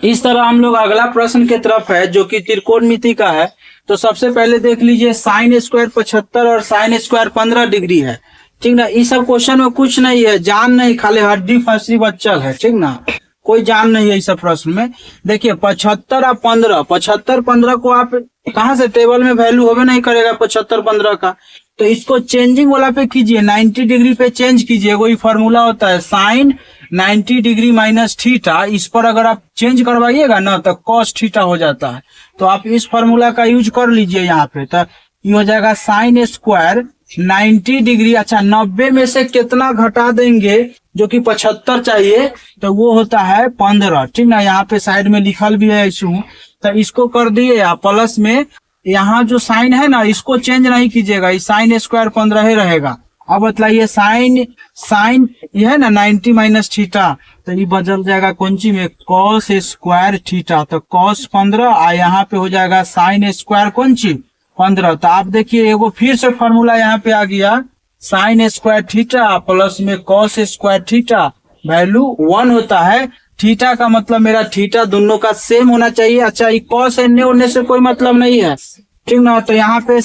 इस तरह हम लोग अगला प्रश्न की तरफ है, जो कि त्रिकोणमिति का है। तो सबसे पहले देख लीजिए, साइन स्क्वायर 75 और साइन स्क्वायर 15 डिग्री है, ठीक ना। इस सब क्वेश्चन में कुछ नहीं है, जान नहीं, खाली हड्डी फंसी बच्चल है, ठीक ना, कोई जान नहीं है इस सब प्रश्न में। देखिए 75 और 15, 75 15 को आप कहाँ से, टेबल में वैल्यू होवे नहीं करेगा 75 15 का, तो इसको चेंजिंग वाला पे कीजिए, 90 डिग्री पे चेंज कीजिए। वही फॉर्मूला होता है साइन 90 डिग्री माइनस थीटा, इस पर अगर आप चेंज करवाइएगा ना तो कॉस थीटा हो जाता है। तो आप इस फॉर्मूला का यूज कर लीजिए यहाँ पे, तो ये हो जाएगा साइन स्क्वायर 90 डिग्री। अच्छा, 90 में से कितना घटा देंगे, जो कि 75 चाहिए, तो वो होता है 15, ठीक ना। यहाँ पे साइड में लिखल भी है इशू, तो इसको कर दिए आप प्लस में, यहाँ जो साइन है ना इसको चेंज नहीं कीजिएगा, इस साइन स्क्वायर 15 ही रहेगा। अब बतलाइए, साइन ये है ना 90 माइनस थीटा, तो ये बदल जाएगा कौन सी में, कॉस स्क्वायर थीटा, तो कॉस 15, और यहाँ पे हो जाएगा साइन स्क्वायर कौन सी 15। तो आप देखिए एगो फिर से फॉर्मूला यहाँ पे आ गया, साइन स्क्वायर थीटा प्लस में कॉस स्क्वायर थीटा, वैल्यू 1 होता है। थीटा का मतलब मेरा थीटा दोनों का सेम होना चाहिए। अच्छा, ये कॉस एन्ने होने से कोई मतलब नहीं है, ठीक ना। तो यहाँ पे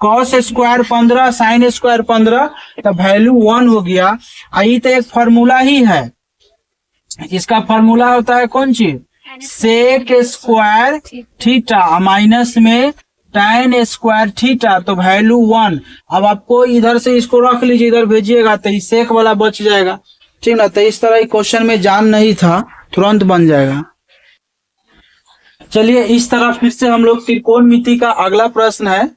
कॉस स्क्वायर 15 साइन स्क्वायर 15, तो वैल्यू 1 हो गया। यही तो एक फॉर्मूला ही है, इसका फॉर्मूला होता है कौन सी, सेक स्क्वायर थीटा माइनस में tan स्क्वायर थीटा, तो वैल्यू 1। अब आपको इधर से इसको रख लीजिए, इधर भेजिएगा तो सेक वाला बच जाएगा, ठीक ना। तो इस तरह क्वेश्चन में जान नहीं था, तुरंत बन जाएगा। चलिए इस तरह फिर से हम लोग त्रिकोणमिति का अगला प्रश्न है।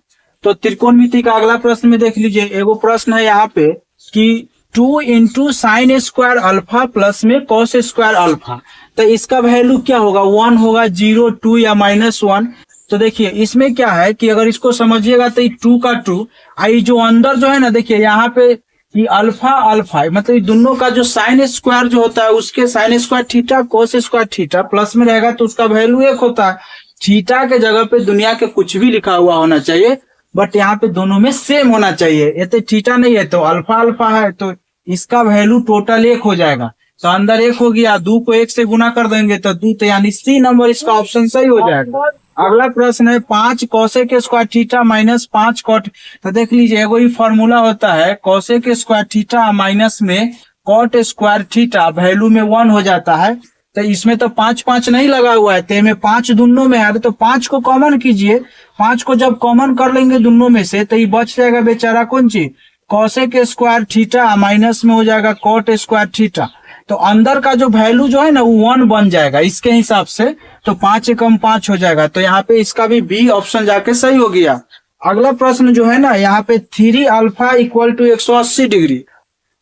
तो त्रिकोणमिति का अगला प्रश्न में देख लीजिए, एगो प्रश्न है यहाँ पे कि 2 into sine square alpha plus में कॉस स्क्वायर अल्फा, तो इसका वैल्यू क्या होगा, 1 होगा, 0 2 या -1। तो देखिए इसमें क्या है कि अगर इसको समझिएगा तो 2 का 2, आई जो अंदर जो है ना, देखिए यहाँ पे कि अल्फा अल्फा मतलब दोनों का जो साइन स्क्वायर जो होता है उसके sine square theta cos square theta plus में रहेगा, तो उसका वैल्यू 1 होता है। थीटा के जगह पे दुनिया के कुछ भी लिखा हुआ होना चाहिए, बट यहाँ पे दोनों में सेम होना चाहिए। ये तो थीटा नहीं है तो अल्फा अल्फा है, तो इसका वैल्यू टोटल 1 हो जाएगा। तो अंदर 1 हो गया, 2 को 1 से गुना कर देंगे तो 2, तो यानी सी नंबर इसका ऑप्शन सही हो जाएगा। अगला प्रश्न है 5 cosec square theta minus 5 cot. तो देख लीजिए वही फॉर्मूला होता है, कोसेक स्क्वायर थीटा माइनस में कॉट स्क्वायर थीटा, वैल्यू में 1 हो जाता है। तो इसमें तो 5 5 नहीं लगा हुआ है, तो में 5 दोनों में है, तो 5 को कॉमन कीजिए। 5 को जब कॉमन कर लेंगे दोनों में से तो ये बच जाएगा बेचारा कौन चीज, कोसेक स्क्वायर थीटा माइनस में हो जाएगा कॉट स्क्वायर थीटा। तो अंदर का जो वैल्यू जो है ना वो 1 बन जाएगा इसके हिसाब से, तो 5 एकम 5 हो जाएगा। तो यहाँ पे इसका भी बी ऑप्शन जाके सही हो गया। अगला प्रश्न जो है ना यहाँ पे 3 अल्फा इक्वल टू 180 डिग्री।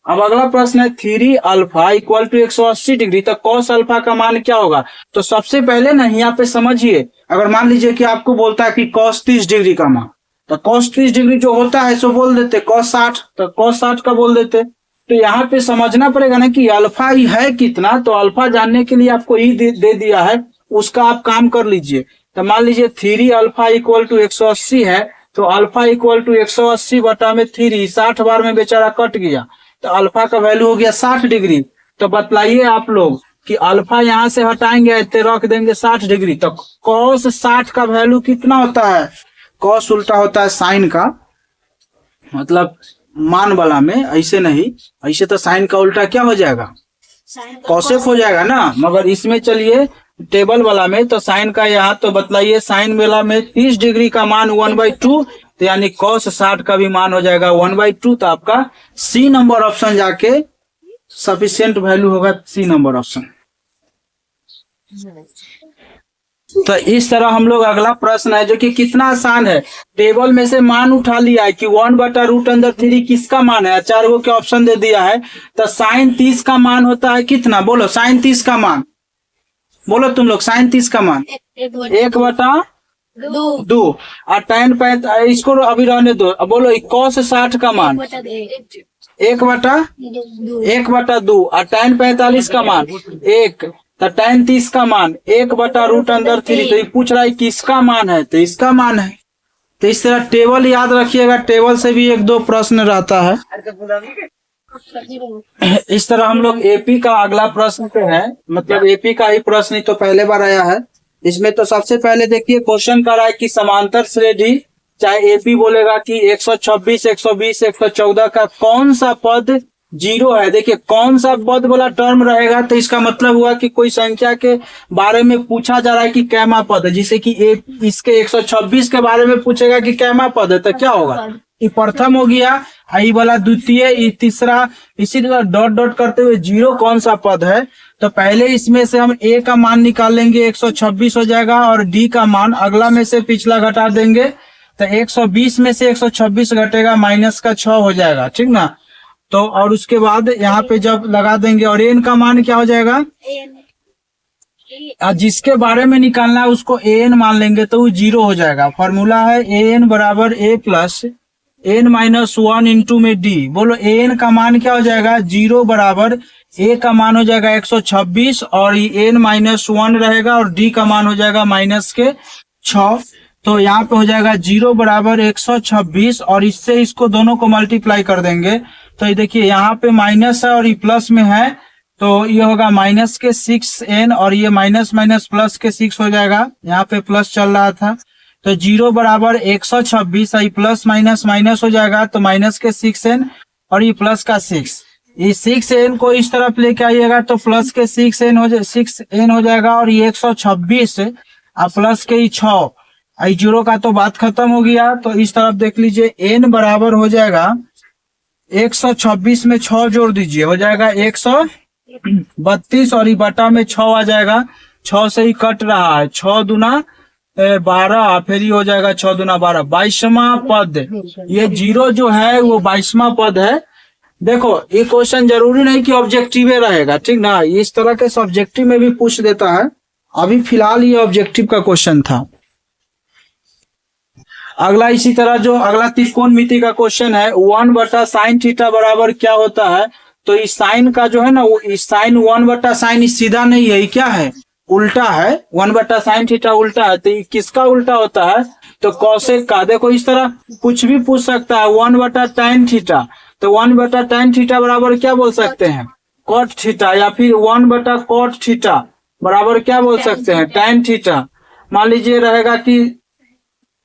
अब अगला प्रश्न है 3 अल्फा इक्वल टू 180 डिग्री, तो कॉस अल्फा का मान क्या होगा। तो सबसे पहले ना यहाँ पे समझिए, अगर मान लीजिए कि आपको बोलता है कि कॉस 30 डिग्री का मान, तो कॉस 30 डिग्री जो होता है सो बोल देते कॉस 60, तो कॉस 60 का बोल देते। तो यहाँ पे समझना पड़ेगा ना कि अल्फा ही है कितना, तो अल्फा जानने के लिए आपको ई दे दिया है, उसका आप काम कर लीजिए। तो मान लीजिए 3 अल्फा इक्वल टू 180 है, तो अल्फा इक्वल टू 180 बटा में 3, 60 बार में बेचारा कट गया, तो अल्फा का वैल्यू हो गया 60 डिग्री। तो बतलाइए आप लोग कि अल्फा यहाँ से हटाएंगे तो रख देंगे 60 डिग्री, तो कॉस 60 का वैल्यू कितना होता है। कॉस उल्टा होता है साइन का, मतलब मान वाला में, ऐसे नहीं, ऐसे तो साइन का उल्टा क्या हो जाएगा, कॉसेक हो जाएगा ना। मगर इसमें चलिए टेबल वाला में तो साइन का यहाँ, तो बतलाइए साइन वाला में 30 डिग्री का मान 1/2, तो यानी कॉस 60 का भी मान हो जाएगा 1/2। तो आपका सी नंबर ऑप्शन जाके सफिशिएंट वैल्यू होगा, सी नंबर ऑप्शन। तो इस तरह हम लोग अगला प्रश्न है जो कि कितना आसान है, टेबल में से मान उठा लिया है कि 1/√3 किसका मान है, 4 गो के ऑप्शन दे दिया है। तो साइन 30 का मान होता है कितना, बोलो साइन 30 का मान, बोलो तुम लोग साइन 30 का मान 1/2 और tan 65, इसको अभी रहने दो। अब बोलो कॉस 60 का मान 1/2 और tan 45 का मान 1, तो tan 30 का मान 1/√3। तो ये पूछ रहा है किसका मान है, तो इसका मान है। तो इस तरह टेबल याद रखिएगा, टेबल से भी 1-2 प्रश्न रहता है। इस तरह हम लोग एपी का अगला प्रश्न पे है, मतलब एपी का ही प्रश्न तो पहले बार आया है। इसमें तो सबसे पहले देखिए क्वेश्चन कर रहा है कि समांतर श्रेणी, चाहे एपी बोलेगा कि 126, 120, 114 का कौन सा पद 0 है। देखिए कौन सा पद वाला टर्म रहेगा, तो इसका मतलब हुआ कि कोई संख्या के बारे में पूछा जा रहा है कि कैमा पद है। जैसे कि इसके 126 के बारे में पूछेगा कि कैमा पद है, तो क्या होगा, ये प्रथम हो गया, आई वाला द्वितीय, तीसरा, इसी तरह डॉट डॉट करते हुए 0 कौन सा पद है। तो पहले इसमें से हम ए का मान निकाल लेंगे, 126 हो जाएगा, और डी का मान अगला में से पिछला घटा देंगे, तो 120 में से 126 घटेगा, माइनस का 6 हो जाएगा, ठीक ना। तो और उसके बाद यहाँ पे जब लगा देंगे, और एन का मान क्या हो जाएगा, जिसके बारे में निकालना है उसको एन मान लेंगे, तो वो 0 हो जाएगा। फॉर्मूला है एन बराबर ए प्लस n-1 इंटू में डी। बोलो एन का मान क्या हो जाएगा, 0 बराबर ए का मान हो जाएगा 126, और ये n-1 रहेगा, और डी का मान हो जाएगा माइनस के 6। तो यहाँ पे हो जाएगा 0 बराबर 126, और इससे इसको दोनों को मल्टीप्लाई कर देंगे, तो ये देखिए यहाँ पे माइनस है और ये प्लस में है, तो ये होगा माइनस के 6n, और ये माइनस माइनस प्लस के 6 हो जाएगा, यहाँ पे प्लस चल रहा था। तो 0 बराबर 126, ये प्लस माइनस माइनस हो जाएगा, तो माइनस के 6n और ये प्लस का 6, ये 6n को इस तरफ लेके आइएगा, तो प्लस के 6n हो जाएगा, और ये 126 और प्लस के 6, 0 का तो बात खत्म हो गया। तो इस तरफ देख लीजिए n बराबर हो जाएगा 126 में 6 जोड़ दीजिए, हो जाएगा 132, और ये बटा में 6 आ जाएगा, 6 से ही कट रहा है, 6 दूना 12, फिर ही हो जाएगा 6 दूना 12, 22वां पद। ये 0 जो है वो 22वां पद है। देखो ये क्वेश्चन जरूरी नहीं कि ऑब्जेक्टिव रहेगा, ठीक ना, इस तरह के सब्जेक्टिव में भी पूछ देता है। अभी फिलहाल ये ऑब्जेक्टिव का क्वेश्चन था। अगला इसी तरह जो अगला त्रिकोणमिति का क्वेश्चन है, 1/sin थीटा बराबर क्या होता है। तो इस साइन का जो है ना, वो इस साइन 1/sin सीधा नहीं है, क्या है, उल्टा है। 1/sin थीटा उल्टा है, तो किसका उल्टा होता है, तो कॉसेक का। देखो इस तरह कुछ भी पूछ सकता है, 1/tan थीटा, तो 1/tan थीटा बराबर क्या बोल सकते हैं, कॉट थीटा, या फिर 1/cot थीटा बराबर क्या बोल सकते हैं, tan थीटा। मान लीजिए रहेगा कि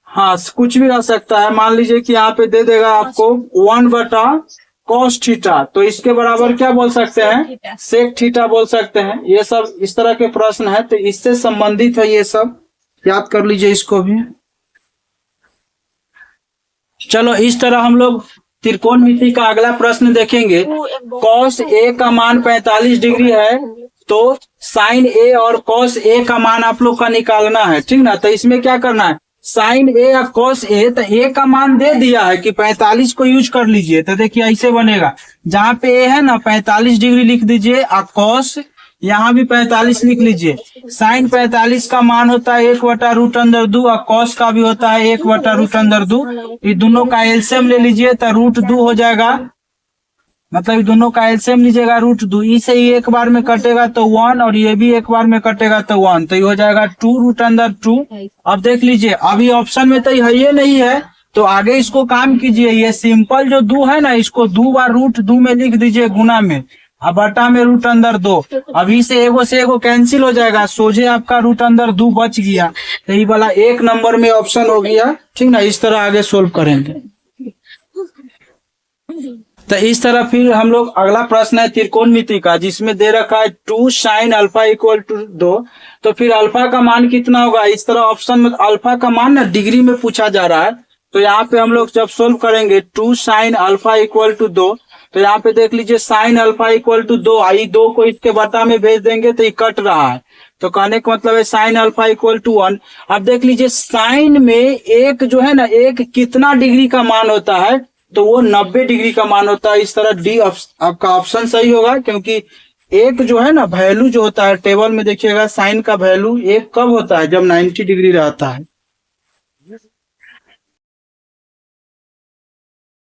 हाँ कुछ भी रह सकता है, मान लीजिए कि यहाँ पे दे देगा आपको 1/cos थीटा, तो इसके बराबर क्या बोल सकते हैं, sec थीटा बोल सकते हैं। ये सब इस तरह के प्रश्न है, तो इससे संबंधित है, ये सब याद कर लीजिए इसको भी। चलो इस तरह हम लोग त्रिकोणमिति का अगला प्रश्न देखेंगे। cos a का मान 45 डिग्री है, तो sin a और cos a का मान आप लोग का निकालना है, ठीक ना। तो इसमें क्या करना है, साइन ए या कॉस ए, तो ए का मान दे दिया है कि 45 को यूज कर लीजिए। तो देखिए ऐसे बनेगा, जहाँ पे ए है ना 45 डिग्री लिख दीजिए, और कॉस यहाँ भी 45 लिख लीजिए। साइन 45 का मान होता है 1/√2, और कॉस का भी होता है 1/√2। ये दोनों का एलसीएम ले लीजिए, तो √2 हो जाएगा, मतलब ये दोनों का एलसीएम लीजिएगा √2, इसे ही एक बार में कटेगा तो 1, और ये भी एक बार में कटेगा तो 1, तो ये हो जाएगा 2√2। अब देख लीजिए, अभी ऑप्शन में तो ये नहीं है, तो आगे इसको काम कीजिए, ये सिंपल जो 2 है ना, इसको 2 बार √2 में लिख दीजिए गुना में, अब बटा में √2। अभी से एगो कैंसिल हो जाएगा, सोझे आपका √2 बच गया, तो ये वाला 1 नंबर में ऑप्शन हो गया, ठीक ना। इस तरह आगे सोल्व करेंगे। तो इस तरह फिर हम लोग अगला प्रश्न है त्रिकोणमिति का, जिसमें दे रखा है 2 sin अल्फा इक्वल टू 2। तो फिर अल्फा का मान कितना होगा, इस तरह ऑप्शन में अल्फा का मान ना डिग्री में पूछा जा रहा है। तो यहाँ पे हम लोग जब सोल्व करेंगे 2 sin अल्फा इक्वल टू 2, तो यहाँ पे देख लीजिए sin अल्फा इक्वल टू 2, आई 2 को इसके बटा में भेज देंगे तो ये कट रहा है, तो कहने का मतलब है sin अल्फा इक्वल टू 1। अब देख लीजिए साइन में एक जो है ना, एक कितना डिग्री का मान होता है, तो वो 90 डिग्री का मान होता है। इस तरह डी आपका ऑप्शन सही होगा, क्योंकि एक जो है ना वैल्यू जो होता है टेबल में देखिएगा, साइन का वैल्यू एक कब होता है, जब 90 डिग्री रहता है।